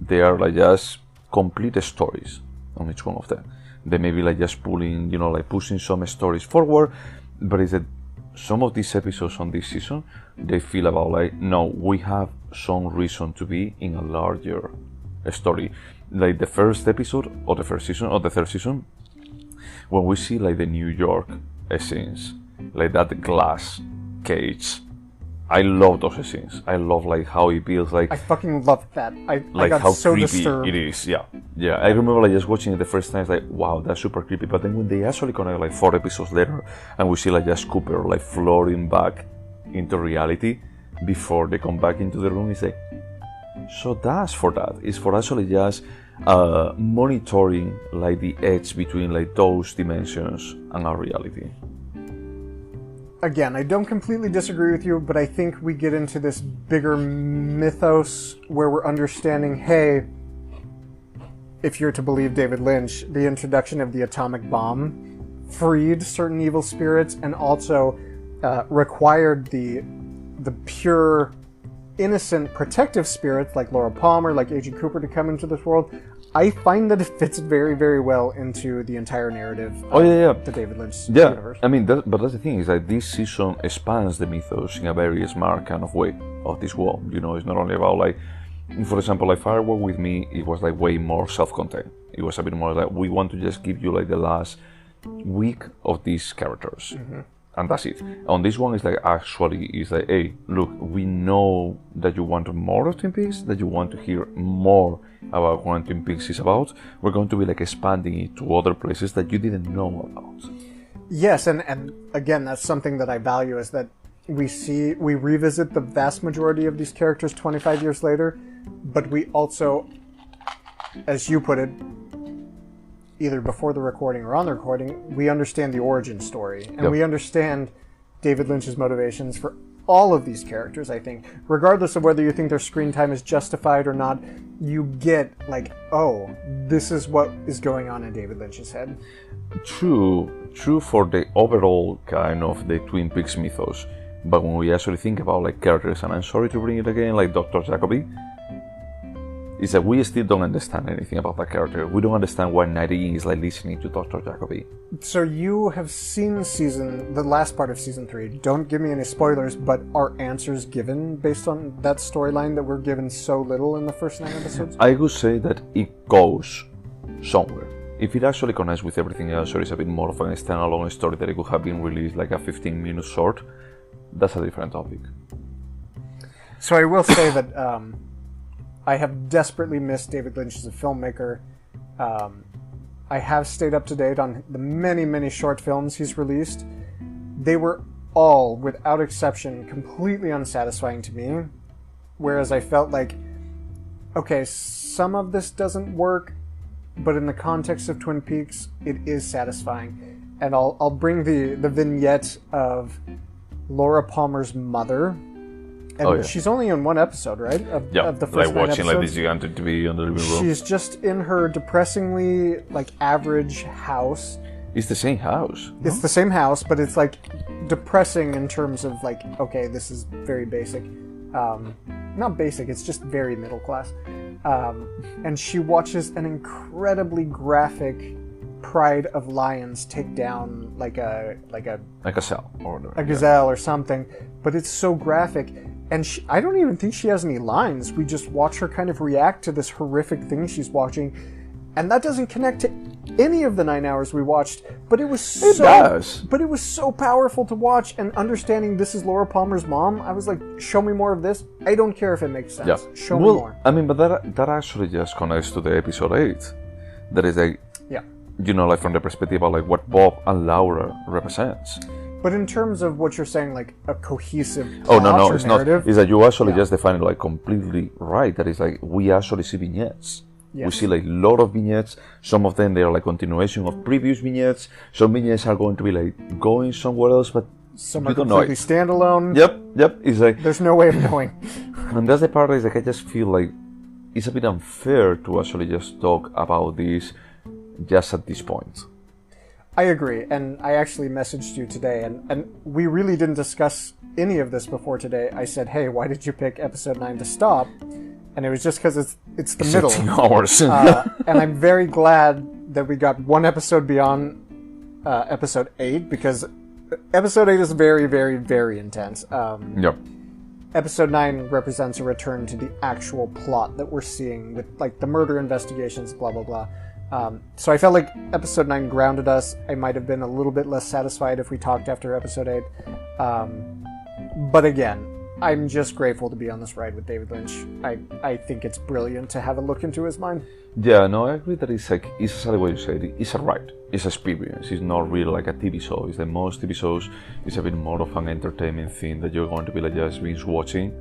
They are like just complete stories on each one of them. They may be like just pulling, you know, like pushing some stories forward, but it's that some of these episodes on this season, they feel about like, no, we have some reason to be in a larger story. Like the first episode of the first season, or the third season, when we see like the New York scenes, like that glass cage, I love those scenes. I love like how it feels like. I fucking love that. I got how so creepy disturbed. It is. Yeah. I remember like just watching it the first time. It's like, wow, that's super creepy. But then when they actually connect like 4 episodes later, and we see like just Cooper like floating back into reality before they come back into the room, it's like, so that's for that. It's for actually just monitoring like the edge between like those dimensions and our reality. Again, I don't completely disagree with you, but I think we get into this bigger mythos where we're understanding, hey, if you're to believe David Lynch, the introduction of the atomic bomb freed certain evil spirits, and also required the pure, innocent, protective spirits like Laura Palmer, like Agent Cooper to come into this world, I find that it fits very, very well into the entire narrative of the David Lynch universe. I mean, but that's the thing, is that this season expands the mythos in a very smart kind of way of this world. You know, it's not only about, like, for example, like Firework with Me, it was like way more self-contained. It was a bit more like, we want to just give you like the last week of these characters. And that's it. On this one, it's like, actually, it's like, hey, look, we know that you want more of Twin Peaks, that you want to hear more about what Twin Peaks is about. We're going to be like expanding it to other places that you didn't know about. Yes, and again, that's something that I value, is that we revisit the vast majority of these characters 25 years later, but we also, as you put it, either before the recording or on the recording, we understand the origin story. And we understand David Lynch's motivations for all of these characters, I think. Regardless of whether you think their screen time is justified or not, you get, like, oh, this is what is going on in David Lynch's head. True for the overall kind of the Twin Peaks mythos. But when we actually think about, like, characters, and I'm sorry to bring it again, like Dr. Jacoby, is that we still don't understand anything about that character. We don't understand why Nadine is like listening to Dr. Jacoby. So you have seen the last part of season 3. Don't give me any spoilers, but are answers given based on that storyline that we're given so little in the first 9 episodes? I would say that it goes somewhere. If it actually connects with everything else, or is a bit more of an standalone story that it could have been released like a 15-minute short, that's a different topic. So I will say that I have desperately missed David Lynch as a filmmaker. I have stayed up to date on the many, many short films he's released. They were all, without exception, completely unsatisfying to me. Whereas I felt like, okay, some of this doesn't work, but in the context of Twin Peaks, it is satisfying. And I'll bring the vignette of Laura Palmer's mother. And she's only in one episode, right? Of the first like 9 watching episodes. Like this gigantic TV on the living room. She's just in her depressingly like average house. It's the same house. It's the same house, but it's like depressing in terms of like, okay, this is very basic. Not basic, it's just very middle class. And she watches an incredibly graphic Pride of Lions take down like a gazelle or something, but it's so graphic. And I don't even think she has any lines. We just watch her kind of react to this horrific thing she's watching. And that doesn't connect to any of the 9 hours we watched. But it was so powerful to watch. And understanding this is Laura Palmer's mom, I was like, show me more of this. I don't care if it makes sense. Yeah. Show me more. I mean, but that actually just connects to the episode 8. That is like, you know, like from the perspective of like what Bob and Laura represents. But in terms of what you're saying, like a cohesive no, it's narrative, not. It's that you actually just define it like completely right. That is like we actually see vignettes. Yes. We see like a lot of vignettes. Some of them they are like continuation of previous vignettes. Some vignettes are going to be like going somewhere else, but some are completely standalone. Yep. It's like there's no way of knowing. And that's the part is like I just feel like it's a bit unfair to actually just talk about this just at this point. I agree, and I actually messaged you today, and we really didn't discuss any of this before today. I said, hey, why did you pick episode 9 to stop? And it was just because it's the middle. 16 hours. And I'm very glad that we got one episode beyond episode 8, because episode 8 is very, very, very intense. Episode 9 represents a return to the actual plot that we're seeing with like the murder investigations, blah, blah, blah. So I felt like episode 9 grounded us. I might have been a little bit less satisfied if we talked after episode 8. But again, I'm just grateful to be on this ride with David Lynch. I think it's brilliant to have a look into his mind. Yeah, no, I agree that it's exactly what you said. It's a ride. It's an experience. It's not really like a TV show. It's that most TV shows is a bit more of an entertainment thing that you're going to be like just binge watching.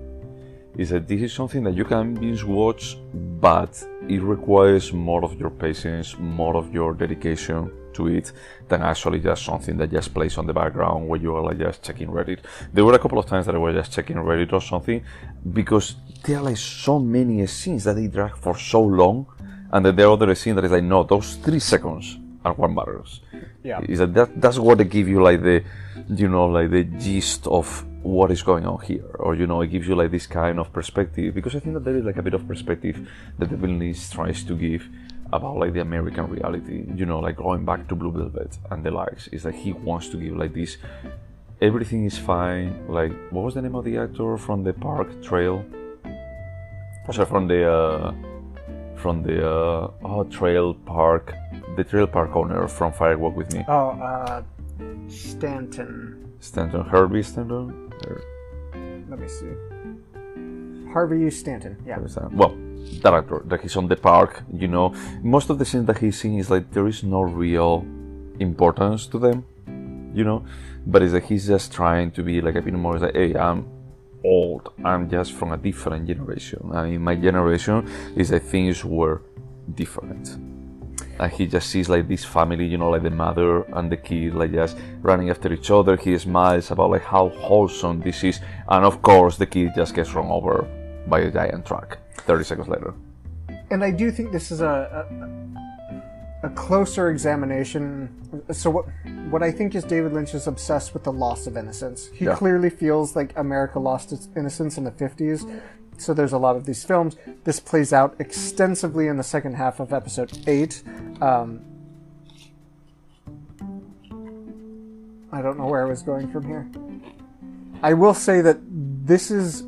Is that this is something that you can binge watch, but it requires more of your patience, more of your dedication to it than actually just something that just plays on the background where you are like just checking Reddit. There were a couple of times that I was just checking Reddit or something because there are like so many scenes that they drag for so long, and then there are other scenes that is like, no, those 3 seconds and what matters. Yeah. Is that's what they give you, like the, like the gist of what is going on here, or it gives you like this kind of perspective, because I think that there is like a bit of perspective that David Lynch tries to give about like the American reality, like going back to Blue Velvet and the likes. Is that he wants to give like this, everything is fine. Like, what was the name of the actor from the park trail? Sorry, from the trail park, the trail park owner from Fire Walk with Me. Herbie Stanton. Let me see. Harvey Stanton. Yeah. Well, that actor that he's on the park. Most of the scenes that he's in is like there is no real importance to them. But it's like he's just trying to be like a bit more like, hey, I'm old. I'm just from a different generation. I mean, my generation is that things were different. And he just sees like this family, like the mother and the kid, like just running after each other. He smiles about like how wholesome this is, and of course the kid just gets run over by a giant truck 30 seconds later. And I do think this is a closer examination. So what I think is David Lynch is obsessed with the loss of innocence. He clearly feels like America lost its innocence in the 50s. So there's a lot of these films. This plays out extensively in the second half of episode 8. I don't know where I was going from here. I will say that this is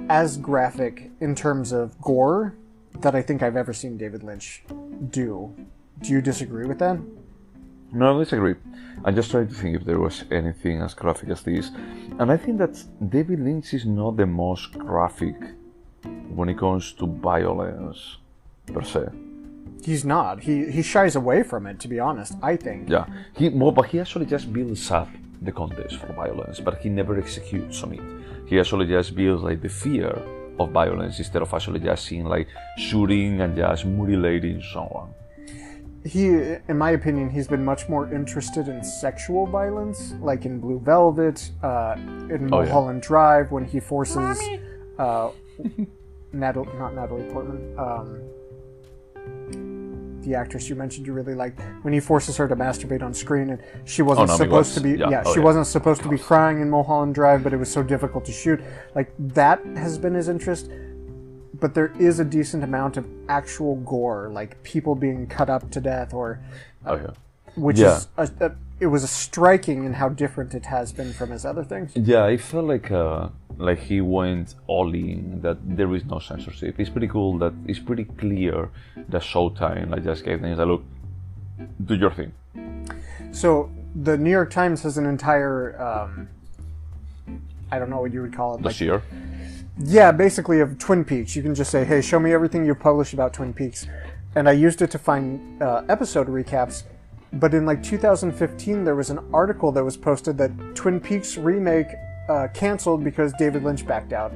as graphic in terms of gore that I think I've ever seen David Lynch do. Do you disagree with that? No, I disagree. I'm just trying to think if there was anything as graphic as this. And I think that David Lynch is not the most graphic when it comes to violence, per se. He's not. He shies away from it, to be honest, I think. Yeah. But he actually just builds up the context for violence, but he never executes on it. He actually just builds like the fear of violence instead of actually just seeing like shooting and just mutilating someone. In my opinion, he's been much more interested in sexual violence, like in Blue Velvet, in Mulholland Drive, when he forces not Natalie Portman, the actress you mentioned you really liked, when he forces her to masturbate on screen, and she wasn't supposed to be wasn't supposed to be crying in Mulholland Drive, but it was so difficult to shoot. Like, that has been his interest. But there is a decent amount of actual gore, like people being cut up to death, or which is it was striking in how different it has been from his other things. Yeah, I felt like he went all in, that there is no censorship. It's pretty cool that it's pretty clear that Showtime just gave them, look, do your thing. So the New York Times has an entire I don't know what you would call it. Dossier? Yeah, basically of Twin Peaks. You can just say, hey, show me everything you've published about Twin Peaks. And I used it to find episode recaps. But in 2015, there was an article that was posted that Twin Peaks remake canceled because David Lynch backed out.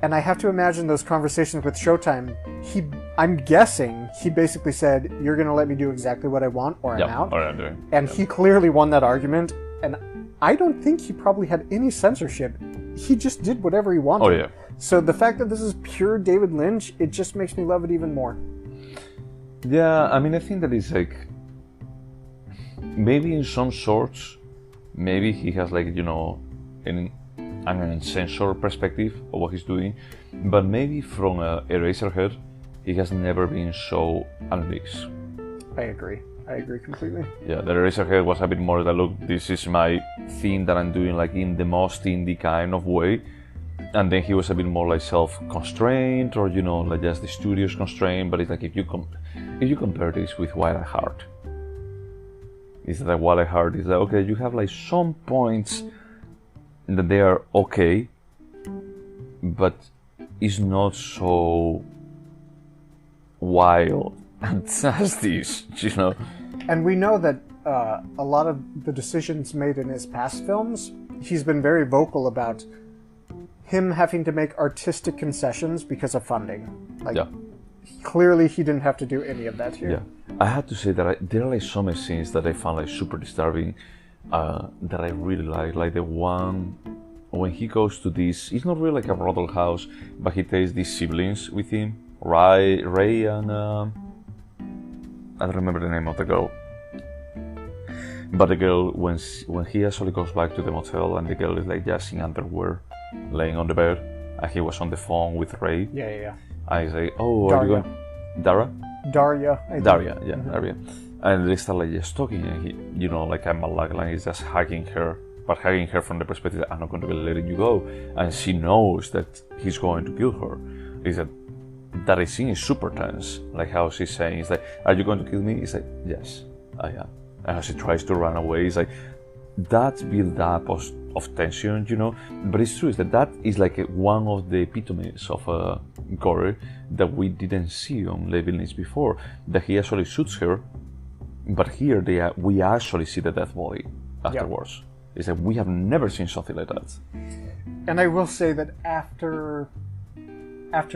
And I have to imagine those conversations with Showtime. I'm guessing he basically said, you're going to let me do exactly what I want, or I'm out. Or I'm doing. And he clearly won that argument. And I don't think he probably had any censorship. He just did whatever he wanted. Oh, yeah. So the fact that this is pure David Lynch, it just makes me love it even more. Yeah, I mean, I think that it's maybe in some sorts, maybe he has an uncensored perspective of what he's doing, but maybe from Eraserhead, he has never been so unleashed. I agree completely. Yeah, the Eraserhead was a bit more that, look, this is my thing that I'm doing in the most indie kind of way. And then he was a bit more self-constrained, or just the studio's constrained. But it's if you compare this with Wild at Heart, is that Wild at Heart is okay, you have some points that they are okay, but it's not so wild as this, And we know that a lot of the decisions made in his past films, he's been very vocal about him having to make artistic concessions because of funding. Clearly he didn't have to do any of that here. Yeah, I have to say that there are some scenes that I found super disturbing, that I really like the one when he goes to this, it's not really a brothel house, but he takes these siblings with him, Ray and I don't remember the name of the girl. But the girl, when he actually goes back to the motel and the girl is like just in underwear, laying on the bed, and he was on the phone with Ray. Yeah. I say, oh, Daria. are you going? Dara? Daria. I think. Daria, yeah, Daria. And they start like just talking, and he, like I'm Malaglan is just hugging her, but hugging her from the perspective that I'm not going to be letting you go, and she knows that he's going to kill her. Is that scene is super tense, like how she's saying, it's like, are you going to kill me? It's like, yes, I am. And how she tries to run away, it's like, that build up of tension, but it's true, is that is like one of the epitomes of gore that we didn't see on David Lynch before, that he actually shoots her, but here we actually see the dead body afterwards. Yep. It's like we have never seen something like that. And I will say that after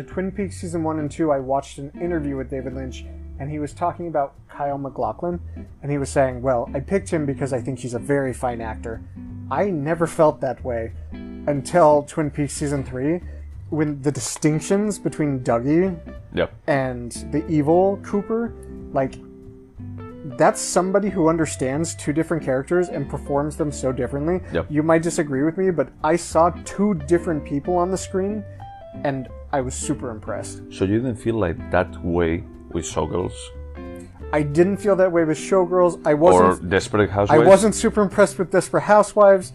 Twin Peaks season 1 and 2, I watched an interview with David Lynch, and he was talking about Kyle MacLachlan, and he was saying, well, I picked him because I think he's a very fine actor. I never felt that way until Twin Peaks season 3, when the distinctions between Dougie and the evil Cooper, like, that's somebody who understands two different characters and performs them so differently. Yep. You might disagree with me, but I saw two different people on the screen, and I was super impressed. So you didn't feel like that way with Showgirls? I didn't feel that way with Showgirls. Or Desperate Housewives? I wasn't super impressed with Desperate Housewives.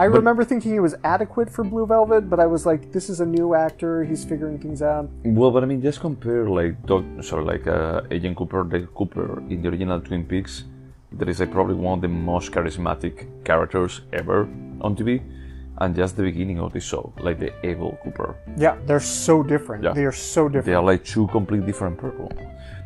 I remember thinking he was adequate for Blue Velvet, but I was like, this is a new actor, he's figuring things out. Well, but I mean, just compare Agent Cooper, the Cooper in the original Twin Peaks, that is like probably one of the most charismatic characters ever on TV, and just the beginning of the show, like the evil Cooper. Yeah, they're so different. Yeah. They are so different. They are like two completely different people.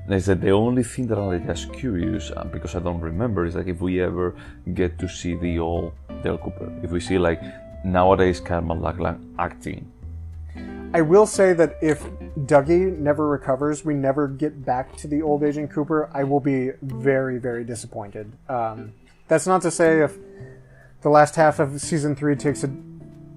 And I said the only thing that I'm like just curious, because I don't remember, is like if we ever get to see the old Dale Cooper. If we see like nowadays Kyle MacLachlan acting. I will say that if Dougie never recovers, we never get back to the old Agent Cooper, I will be very, very disappointed. That's not to say if the last half of season 3 takes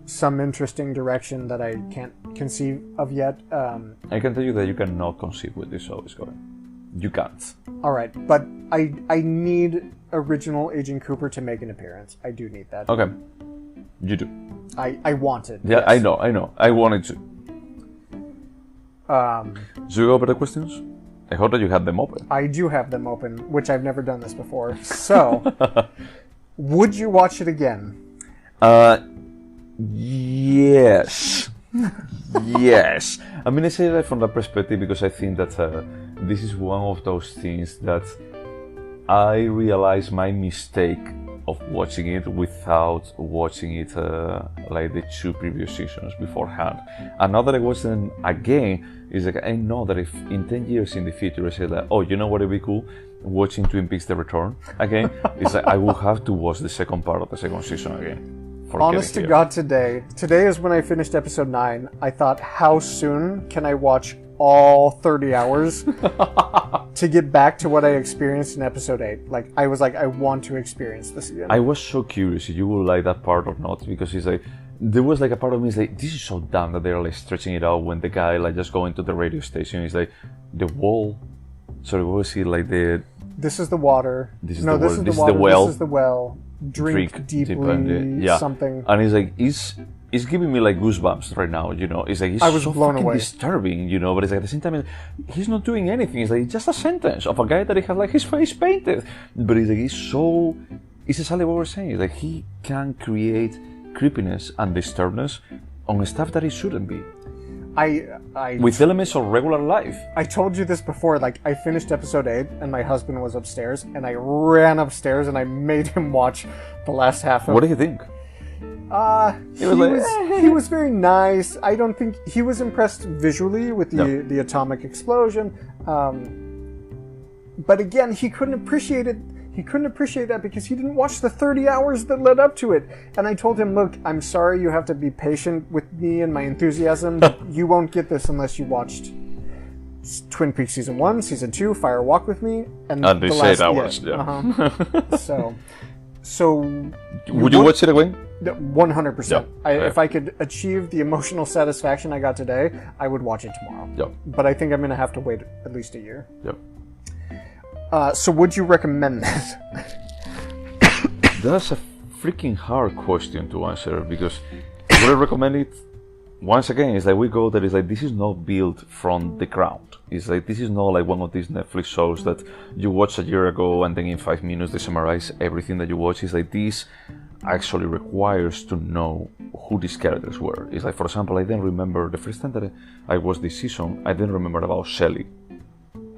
some interesting direction that I can't conceive of yet. I can tell you that you cannot conceive where this show is going. You can't. All right, but I need original Agent Cooper to make an appearance. I do need that. Okay, you do. I want it. Yeah, yes. I know. I wanted to. So you go over the questions? I hope that you have them open. I do have them open, which I've never done this before. So, would you watch it again? Yes. Yes. I mean, I say that from that perspective because I think that this is one of those things that I realized my mistake of watching it without watching it like the 2 previous seasons beforehand. And now that I watch them again, it's like I know that if in 10 years in the future I say that, oh, you know what would be cool? Watching Twin Peaks The Return again, it's like I will have to watch the second part of the second season again. Honest to God, today is when I finished episode 9. I thought, how soon can I watch all 30 hours to get back to what I experienced in episode 8? Like, I was like, I want to experience this again. I was so curious if you would like that part or not, because it's like, there was like a part of me is like, this is so dumb that they're like stretching it out when the guy like just going to the radio station is like, the wall. Sorry, what was he like the... This is the water. This is the well. This is the well. Drink deeply, something. And it's like, it's giving me like goosebumps right now, It's like, I was so blown away. Disturbing, but it's like at the same time, he's not doing anything. It's like, it's just a sentence of a guy that he has like his face painted. But it's like, it's exactly what we're saying. It's like, he can create creepiness and disturbance on stuff that it shouldn't be. With elements of regular life. I told you this before, like, I finished episode 8 and my husband was upstairs and I ran upstairs and I made him watch the last half of... What did he think? He was very nice. I don't think... He was impressed visually with the atomic explosion. But again, he couldn't appreciate it. He couldn't appreciate that because he didn't watch the 30 hours that led up to it. And I told him, look, I'm sorry, you have to be patient with me and my enthusiasm. You won't get this unless you watched Twin Peaks Season 1, Season 2, Fire Walk With Me. And the 8 hours, So... Would you watch it again? 100%. Yeah. If I could achieve the emotional satisfaction I got today, I would watch it tomorrow. Yeah. But I think I'm going to have to wait at least a year. Yeah. So would you recommend this? That's a freaking hard question to answer, because would I recommend it? Once again, it's like we go that it's like this is not built from the ground. It's like this is not like one of these Netflix shows that you watched a year ago and then in 5 minutes they summarize everything that you watch. It's like this actually requires to know who these characters were. It's like, for example, I didn't remember the first time that I watched this season, I didn't remember about Shelly.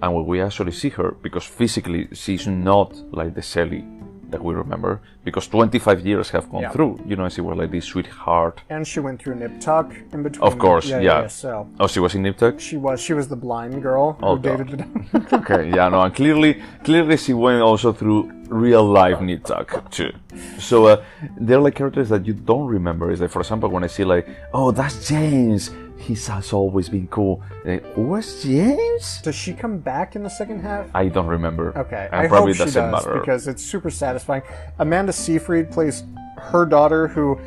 And when we actually see her, because physically she's not like the Shelly that we remember, because 25 years have gone through, you know, and she was like this sweetheart. And she went through Nip Tuck in between. Of course, yeah. So oh, she was in Nip Tuck? She was the blind girl who dated the Okay, yeah, no, and clearly she went also through real life Nip Tuck too. So they're like characters that you don't remember. Is like, for example, when I see like, oh, that's James. He has always been cool. Who was James? Does she come back in the second half? I don't remember. Okay, and I probably hope she doesn't does matter. because it's super satisfying. Amanda Seyfried plays her daughter who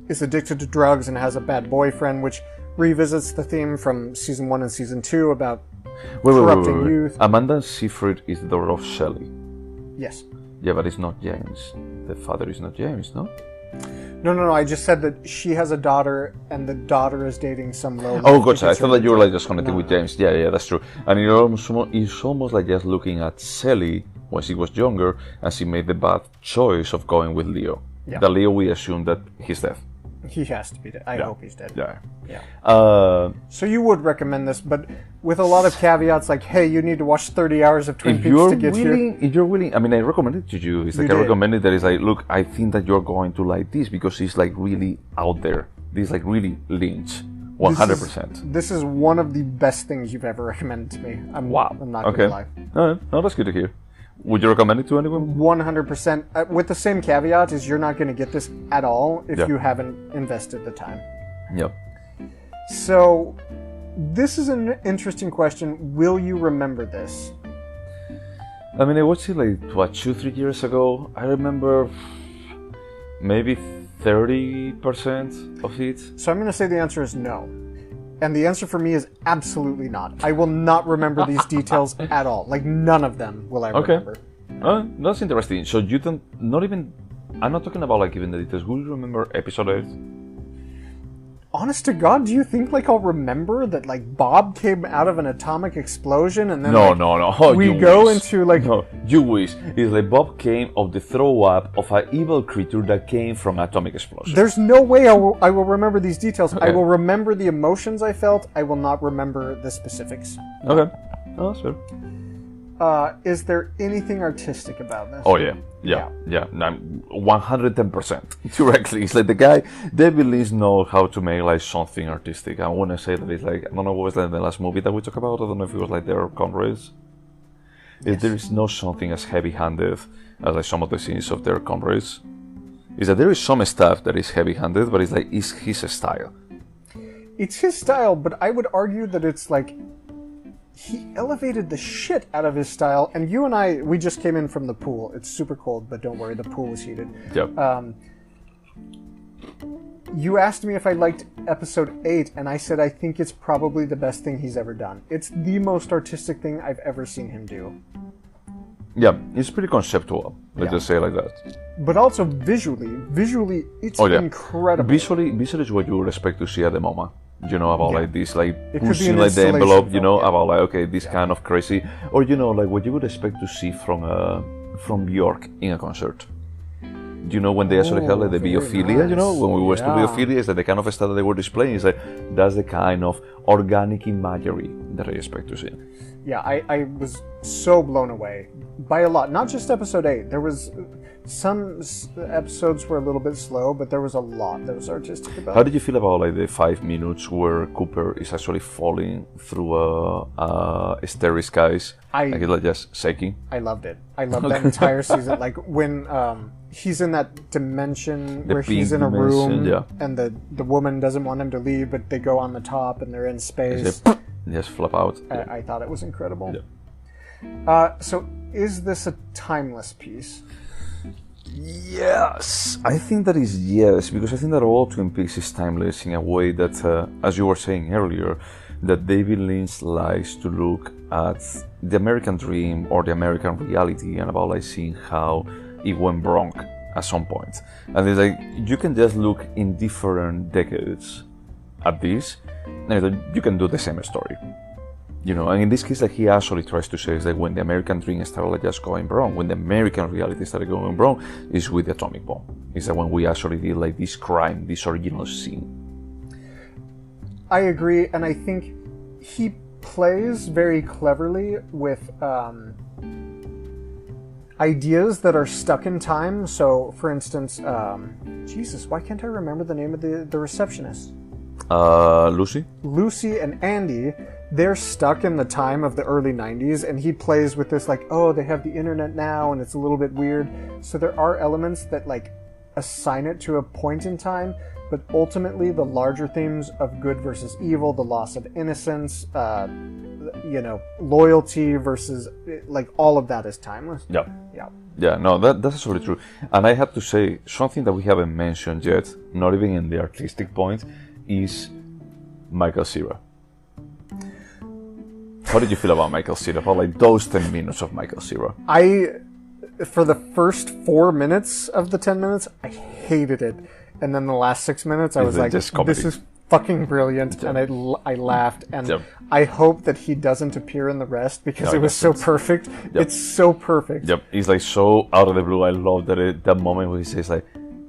is addicted to drugs and has a bad boyfriend, which revisits the theme from season 1 and season 2 about corrupting youth. Amanda Seyfried is the daughter of Shelley. Yes. Yeah, but it's not James. The father is not James, no? No. I just said that she has a daughter, and the daughter is dating some low. Oh, gotcha. I thought that you were like just connecting with James. Yeah, that's true. And it's almost like just looking at Sally when she was younger, and she made the bad choice of going with Leo. Yeah. That Leo, we assume that he's dead. He has to be dead. I hope he's dead. Yeah. So you would recommend this, but with a lot of caveats like, hey, you need to watch 30 hours of Twin Peaks to get here. If you're willing, I mean, I recommend it to you. It's like I recommend it that it's like, look, I think that you're going to like this because it's like really out there. This is like really Lynch, 100%. This is one of the best things you've ever recommended to me. I'm not going to lie. No, that's good to hear. Would you recommend it to anyone? 100%. With the same caveat is you're not going to get this at all if you haven't invested the time. Yep. So, this is an interesting question. Will you remember this? I mean, I watched it like, 2-3 years ago. I remember maybe 30% of it. So I'm going to say the answer is no. And the answer for me is absolutely not. I will not remember these details at all. Like, none of them will I remember. That's interesting. So you don't, I'm not talking about like even the details. Will you remember episode 8? Honest to God, do you think like I'll remember that like Bob came out of an atomic explosion and then No. Oh, we go into like... No, you wish. It's like Bob came of the throw up of an evil creature that came from an atomic explosion. There's no way I will remember these details. Okay. I will remember the emotions I felt. I will not remember the specifics. Okay. Oh, that's fair. Is there anything artistic about this? Oh, yeah. 110% directly. It's like the guy, David Lynch knows how to make like something artistic. I want to say that it's like, I don't know what was like the last movie that we talked about. I don't know if it was like their Conrays. Yes. There is no something as heavy-handed as like some of the scenes of their Conrays. Is that there is some stuff that is heavy-handed, but it's like it's his style. It's his style, but I would argue that it's like he elevated the shit out of his style. And you and I, we just came in from the pool. It's super cold, but don't worry, the pool was heated. Yep. You asked me if I liked episode 8, and I said I think it's probably the best thing he's ever done. It's the most artistic thing I've ever seen him do. Yeah, it's pretty conceptual. Let's just say it like that. But also visually, it's incredible. Visually is what you would expect to see at the moment. You know, about like this, like pushing like the envelope, you know, about like, okay, this kind of crazy. Or, you know, like what you would expect to see from Bjork in a concert. You know, when they actually had like the biophilia, nice. You know, when we watched the biophilia, is that the kind of stuff that they were displaying is like, that's the kind of organic imagery that I expect to see. Yeah, I was so blown away by a lot. Not just episode 8. There was some episodes were a little bit slow, but there was a lot that was artistic about it. How did you feel about like the 5 minutes where Cooper is actually falling through starry skies? Like it's like just shaking. I loved it. I loved that entire season. Like when he's in that dimension where he's in a room and the woman doesn't want him to leave, but they go on the top and they're in space. Just flip out. I thought it was incredible. Yeah. So is this a timeless piece? Yes, I think that is yes, because I think that all Twin Peaks is timeless in a way that, as you were saying earlier, that David Lynch likes to look at the American dream or the American reality and about like seeing how it went wrong at some point. And it's like, you can just look in different decades at this, and you can do the same story. You know, and in this case, like, he actually tries to say is that when the American dream started like, just going wrong, when the American reality started going wrong, is with the atomic bomb. Is that when we actually did like this crime, this original sin. I agree, and I think he plays very cleverly with ideas that are stuck in time. So, for instance, Jesus, why can't I remember the name of the receptionist? Lucy? Lucy and Andy, they're stuck in the time of the early 90s, and he plays with this like, oh, they have the internet now, and it's a little bit weird. So there are elements that like assign it to a point in time, but ultimately the larger themes of good versus evil, the loss of innocence, you know, loyalty versus, like, all of that is timeless. Yeah. Yeah. Yeah, no, that's absolutely true. And I have to say, something that we haven't mentioned yet, not even in the artistic point, is Michael Cera. How did you feel about Michael Cera? About like those 10 minutes of Michael Cera? For the first 4 minutes of the 10 minutes, I hated it. And then the last 6 minutes, I was like, this is fucking brilliant. Yeah. And I laughed. And yeah. I hope that he doesn't appear in the rest because it was so perfect. Yep. It's so perfect. Yep, he's like so out of the blue. I love that moment where he says like,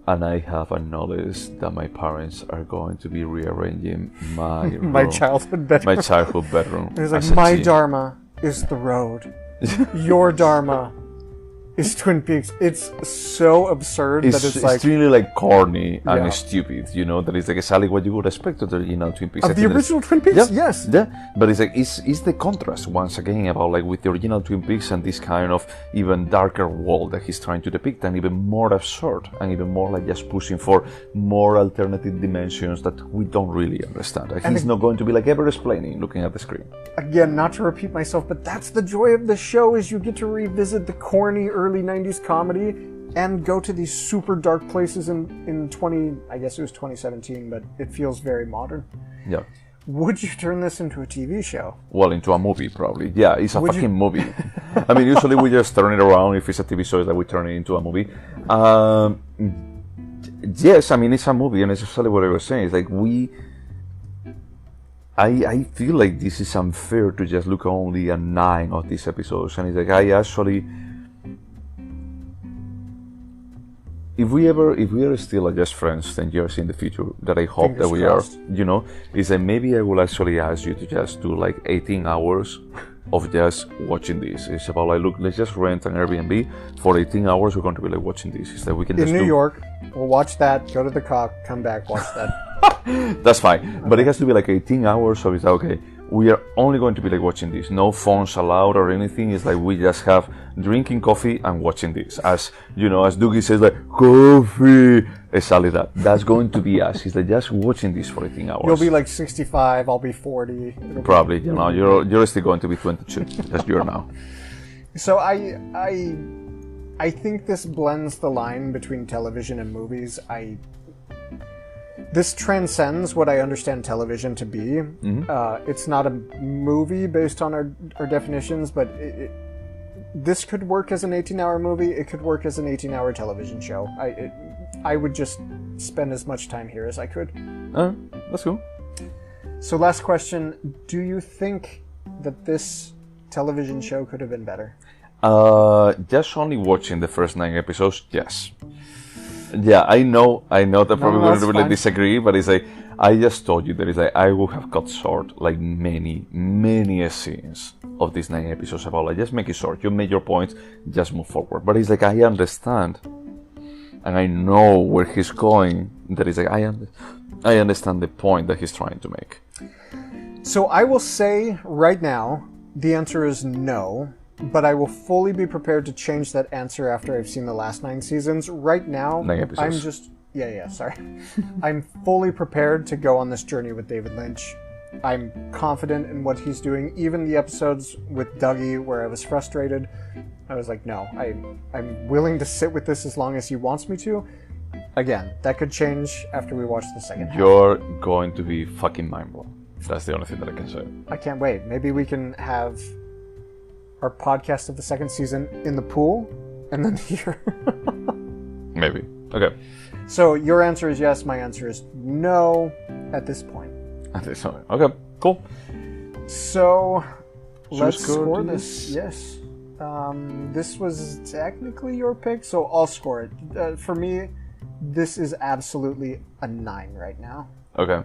and I have acknowledged that my parents are going to be rearranging my room, my childhood bedroom. My childhood bedroom. He's like, my dharma is the road. Your dharma is Twin Peaks. It's so absurd that it's like... It's really like corny and stupid, you know, that it's like exactly what you would expect of the original Twin Peaks. Of the original Twin Peaks? Yeah, yes. Yeah, but it's like, it's the contrast, once again, about like with the original Twin Peaks and this kind of even darker world that he's trying to depict, and even more absurd, and even more like just pushing for more alternative dimensions that we don't really understand. Like, he's not going to be like ever explaining looking at the screen. Again, not to repeat myself, but that's the joy of the show, is you get to revisit the corny early 90s comedy and go to these super dark places in 2017, but it feels very modern. Yeah. Would you turn this into a TV show? Well, into a movie, probably. Yeah, it's a fucking movie. I mean, usually we just turn it around. If it's a TV show, that we turn it into a movie. Yes, I mean, it's a movie, and it's exactly what I was saying. It's like I feel like this is unfair to just look only at 9 of these episodes, and it's like if we are still just friends 10 years in the future, that I hope that we are, you know, is that maybe I will actually ask you to just do like 18 hours of just watching this. It's about like, look, let's just rent an Airbnb for 18 hours. We're going to be like watching this. It's that we can in New York. We'll watch that. Go to the Cock. Come back. Watch that. That's fine, but it has to be like 18 hours. So it's like, okay, we are only going to be like watching this. No phones allowed or anything. It's like we just have drinking coffee and watching this. As you know, as Doogie says, like coffee. Exactly that. That's going to be us. He's like just watching this for 18 hours. You'll be like 65. I'll be 40. Probably. You know, you're still going to be 22. As you're now. So I think this blends the line between television and movies. This transcends what I understand television to be. Mm-hmm. It's not a movie based on our definitions, but this could work as an 18-hour movie. It could work as an 18-hour television show. I would just spend as much time here as I could. That's cool. So last question. Do you think that this television show could have been better? Just only watching the first 9 episodes, yes. Yeah, I know that probably we really disagree, but it's like, I just told you that it's like, I would have cut short like many scenes of these 9 episodes about like, just make it short. You made your point, just move forward. But it's like, I understand, and I know where he's going, that is like, I understand the point that he's trying to make. So I will say right now, the answer is no. But I will fully be prepared to change that answer after I've seen the last 9 seasons. Right now, 9 episodes. I'm just... Yeah, sorry. I'm fully prepared to go on this journey with David Lynch. I'm confident in what he's doing. Even the episodes with Dougie where I was frustrated, I was like, no, I'm willing to sit with this as long as he wants me to. Again, that could change after we watch the second half. You're going to be fucking mind-blown. That's the only thing that I can say. I can't wait. Maybe we can have our podcast of the second season in the pool and then here. Maybe. Okay. So your answer is yes, my answer is no at this point. At this point. Okay, cool. So Should let's we score score this? this. Yes. This was technically your pick, so I'll score it. For me, this is absolutely a 9 right now. Okay.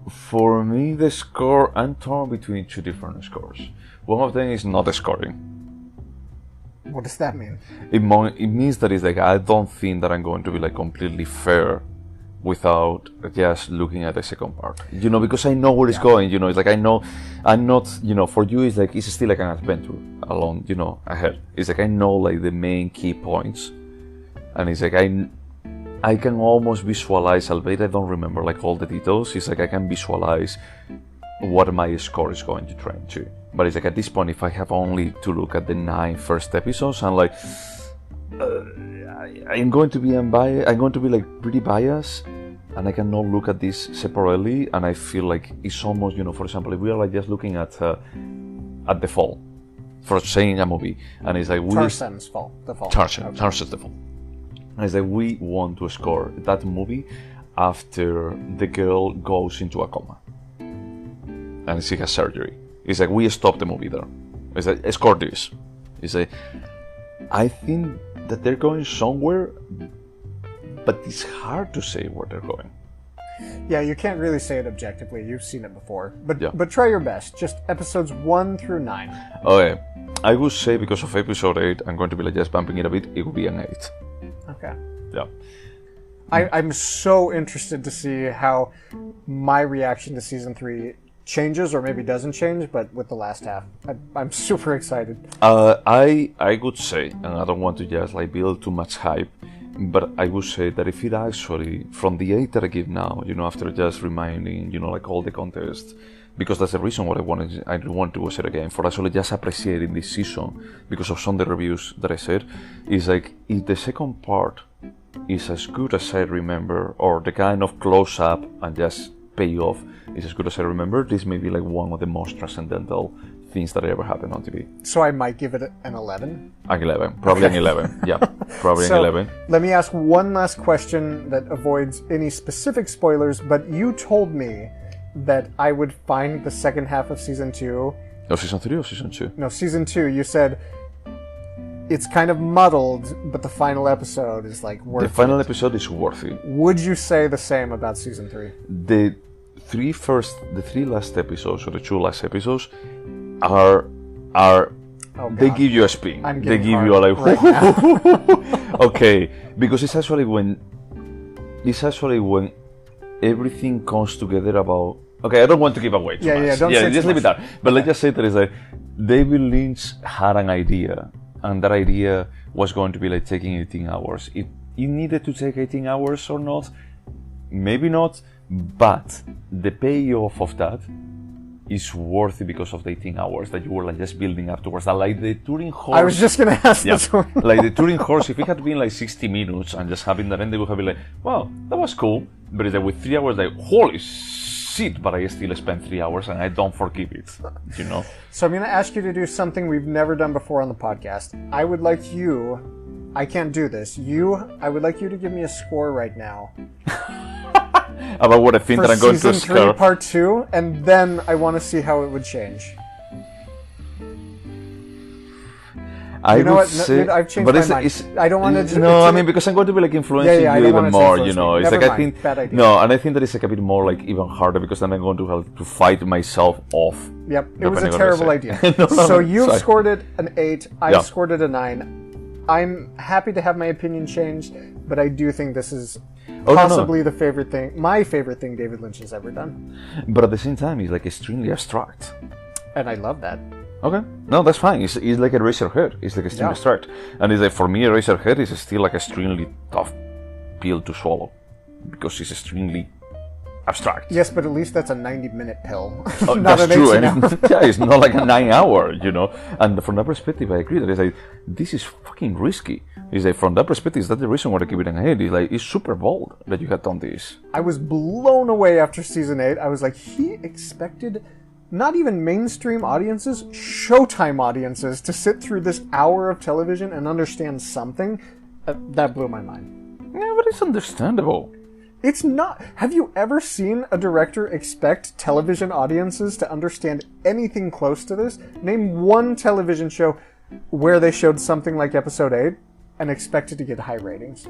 For me, the score, I'm torn between two different scores. One of them is not scoring. What does that mean? It means that it's like I don't think that I'm going to be like completely fair without just looking at the second part. You know, because I know where it's going. You know, it's like I know I'm not. You know, for you, it's like it's still like an adventure along. You know, ahead. It's like I know like the main key points, and it's like I can almost visualize, albeit I don't remember like all the details. It's like I can visualize what my score is going to trend to. But it's like at this point, if I have only to look at the 9 first episodes, I'm like, I'm going to be unbiased. I'm going to be like pretty biased, and I cannot look at this separately. And I feel like it's almost, you know, for example, if we are like just looking at the fall, for saying a movie, and it's like Tarzan's Fall, the Fall. Tarzan's the Fall. And it's like we want to score that movie after the girl goes into a coma and she has surgery. It's like we stop the movie there. It's like score this. It's like I think that they're going somewhere, but it's hard to say where they're going. Yeah, you can't really say it objectively. You've seen it before, but Yeah. but try your best. Just episodes 1 through 9. Okay, I would say because of episode 8, I'm going to be like just bumping it a bit. It would be an 8. Okay. Yeah. I'm so interested to see how my reaction to season 3 changes, or maybe doesn't change, but with the last half. I'm super excited. I would say, and I don't want to just like build too much hype, but I would say that if it actually, from the 8 that I give now, you know, after just reminding, you know, like all the contests, because that's the reason why I want to watch it again, for actually just appreciating this season, because of some of the reviews that I said, is like, if the second part is as good as I remember, or the kind of close-up and just payoff is as good as I remember, this may be like one of the most transcendental things that ever happened on TV. So I might give it an 11. An 11, probably an 11. Yeah, probably So, an 11. let me ask one last question that avoids any specific spoilers, but you told me that I would find the second half of season 2. No, season 3 or season 2? No, season 2, you said it's kind of muddled, but the final episode is like worth The final it. episode is worth it. Would you say the same about season 3? The three last episodes, or the 2 last episodes, are Oh, they God. give you a spin. I'm They getting give you a hard like, right okay, because it's actually when everything comes together about. Okay, I don't want to give away too much. Yeah, don't say just too leave it much. there. But let's just say that is like David Lynch had an idea, and that idea was going to be like taking 18 hours. It needed to take 18 hours or not, maybe not, but the payoff of that is worth it because of the 18 hours that you were like just building up towards that. Like the Turing horse. I was just going to ask Yeah, this one. like the Turing horse, if it had been like 60 minutes and just having that end, they would have been like, wow, that was cool. But it's like with 3 hours, like, holy shit, but I still spent 3 hours and I don't forgive it, you know? So I'm going to ask you to do something we've never done before on the podcast. I would like you, I can't do this, I would like you to give me a score right now About what I think for that I'm going to season 3 score. part 2, and then I want to see how it would change. I You know would what? say, I've changed but my it's, mind. it's, I don't want to. No, I mean, because I'm going to be like influencing Yeah, I you don't want even it to more, influence you know. me. It's Never like I mind. think Bad idea. no, and I think that it's like a bit more like even harder because then I'm going to have to fight myself off. Yep, it was a depending on what I terrible say. idea. No, So you sorry. scored it an 8. I Yeah. scored it a 9. I'm happy to have my opinion changed, but I do think this is Oh, no, no. possibly my favorite thing David Lynch has ever done, But at the same time, it's like extremely abstract. and I love that. Okay, no, that's fine. It's like Eraserhead. It's like extremely Yeah. abstract, and it's like for me, Eraserhead is still like extremely tough pill to swallow because it's extremely abstract. Yes, but at least that's a 90-minute pill, Oh, not that's an true. 18-hour. And yeah, it's not like a 9-hour, you know. And from that perspective, I agree that it's like this is fucking risky. It's like from that perspective, that's the reason why I keep it in my head. It's like it's super bold that you had done this. I was blown away after season 8. I was like, he expected not even mainstream audiences, Showtime audiences, to sit through this hour of television and understand something, that blew my mind. Yeah, but it's understandable. It's not... Have you ever seen a director expect television audiences to understand anything close to this? Name one television show where they showed something like episode 8 and expected to get high ratings.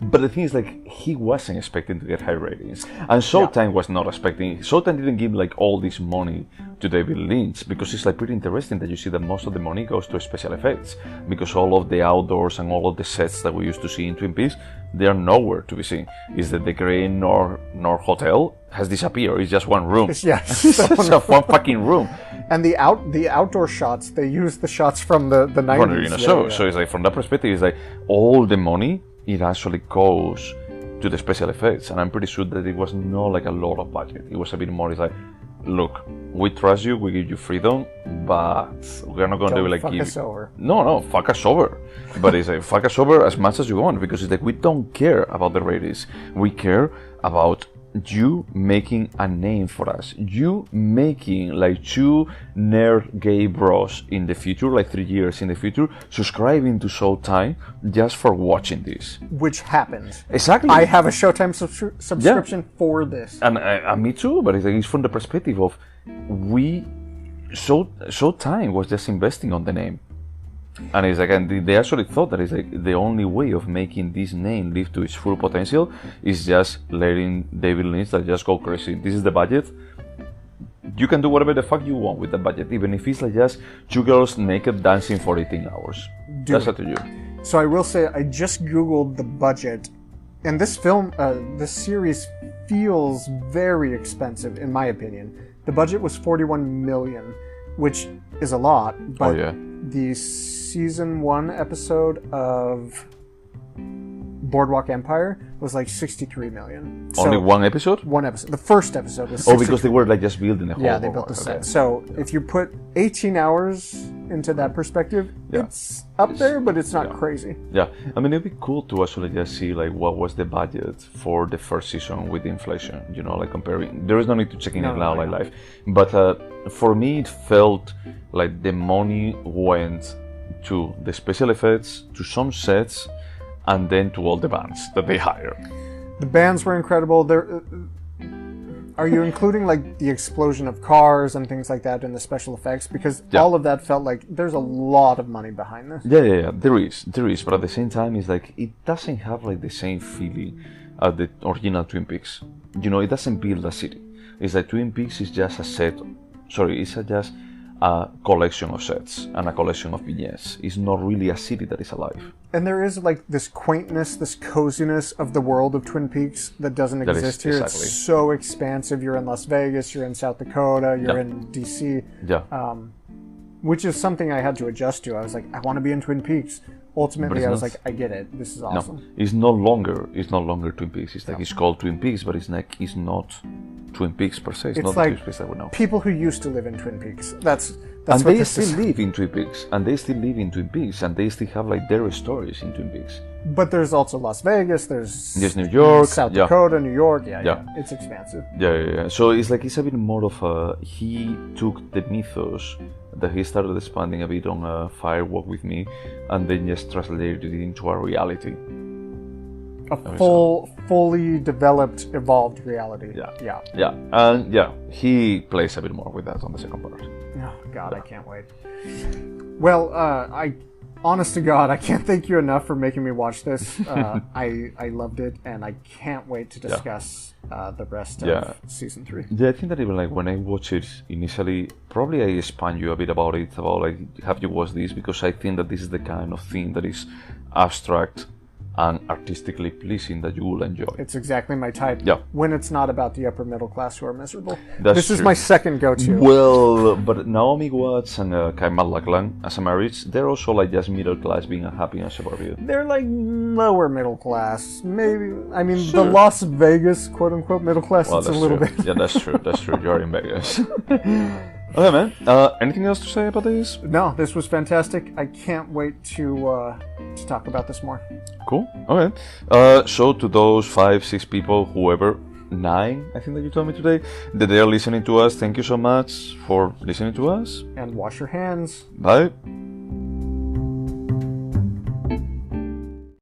But the thing is, like, he wasn't expecting to get high ratings, and Showtime was not expecting. Showtime didn't give like all this money to David Lynch, because it's like pretty interesting that you see that most of the money goes to special effects, because all of the outdoors and all of the sets that we used to see in Twin Peaks, they are nowhere to be seen. Is that the Grey North Hotel has disappeared? It's just one room. It's just one fucking room. And the outdoor shots, they use the shots from the 90s. So it's like, from that perspective, it's like all the money, it actually goes to the special effects, and I'm pretty sure that it was not like a lot of budget. It was a bit more, it's like, look, we trust you, we give you freedom, but we're not going to like fuck us over. No, fuck us over. But it's like, fuck us over as much as you want, because it's like, we don't care about the ratings. We care about you making a name for us. You making like 2 nerd gay bros in the future, like 3 years in the future, subscribing to Showtime just for watching this. Which happened. Exactly. I have a Showtime subscription for this. And me too, but it's from the perspective of Showtime was just investing on the name. And it's like, and they actually thought that it's like the only way of making this name live to its full potential is just letting David Lynch that just go crazy. This is the budget. You can do whatever the fuck you want with the budget, even if it's like just 2 girls naked dancing for 18 hours. That's up to you. So I will say, I just Googled the budget, and this film, this series feels very expensive, in my opinion. The budget was $41 million, which is a lot, but the season 1 episode of Boardwalk Empire was like $63 million. Only one episode? One episode. The first episode was 63. Oh, because they were like just building the whole. Yeah, they built the set. So if you put 18 hours into that perspective, it's up there, but it's not crazy. Yeah, I mean, it'd be cool to actually just see like what was the budget for the first season with inflation. You know, like comparing. There is no need to check in it now, like live. But for me, it felt like the money went to the special effects, to some sets, and then to all the bands that they hired. The bands were incredible. Are you including like the explosion of cars and things like that in the special effects? Because all of that felt like there's a lot of money behind this. Yeah. There is. But at the same time, it's like it doesn't have like the same feeling as the original Twin Peaks. You know, it doesn't build a city. It's like Twin Peaks is just a set. Sorry, it's just a collection of sets and a collection of vignettes. It's not really a city that is alive. And there is like this quaintness, this coziness of the world of Twin Peaks that doesn't exist here. Exactly. It's so expansive. You're in Las Vegas, you're in South Dakota, you're in DC. Which is something I had to adjust to. I was like, I want to be in Twin Peaks. Ultimately, I was like, I get it. This is awesome. No, it's no longer Twin Peaks. It's like it's called Twin Peaks, but it's like it's not Twin Peaks per se. It's not like the Twin Peaks that we know. People who used to live in Twin Peaks. That's and what they still live in Twin Peaks, and they still live in Twin Peaks, and they still have like their stories in Twin Peaks. But there's also Las Vegas. There's New York, South Dakota, New York. Yeah. It's expansive. Yeah. So it's like it's a bit more of a. He took the mythos that he started expanding a bit on Fire Walk with Me, and then just translated it into a reality. Fully developed, evolved reality. Yeah. And he plays a bit more with that on the second part. Oh God, I can't wait. Well, honest to God, I can't thank you enough for making me watch this. I loved it, and I can't wait to discuss the rest of season 3. Yeah, I think that even like when I watched it initially, probably I spun you a bit about it, about like, have you watched this? Because I think that this is the kind of thing that is abstract and artistically pleasing that you will enjoy. It's exactly my type. Yeah. When it's not about the upper middle class who are miserable. This is my second go-to. Well, but Naomi Watts and Kyle MacLachlan as a marriage, they're also like just middle class being happy in suburbia. They're like lower middle class. Maybe, I mean, the Las Vegas quote-unquote middle class, it's a little bit. Yeah, that's true. You're in Vegas. Okay, man. Anything else to say about this? No, this was fantastic. I can't wait to talk about this more. Cool. Okay. So to those 5-6 people, whoever, 9, I think that you told me today, that they are listening to us. Thank you so much for listening to us. And wash your hands. Bye.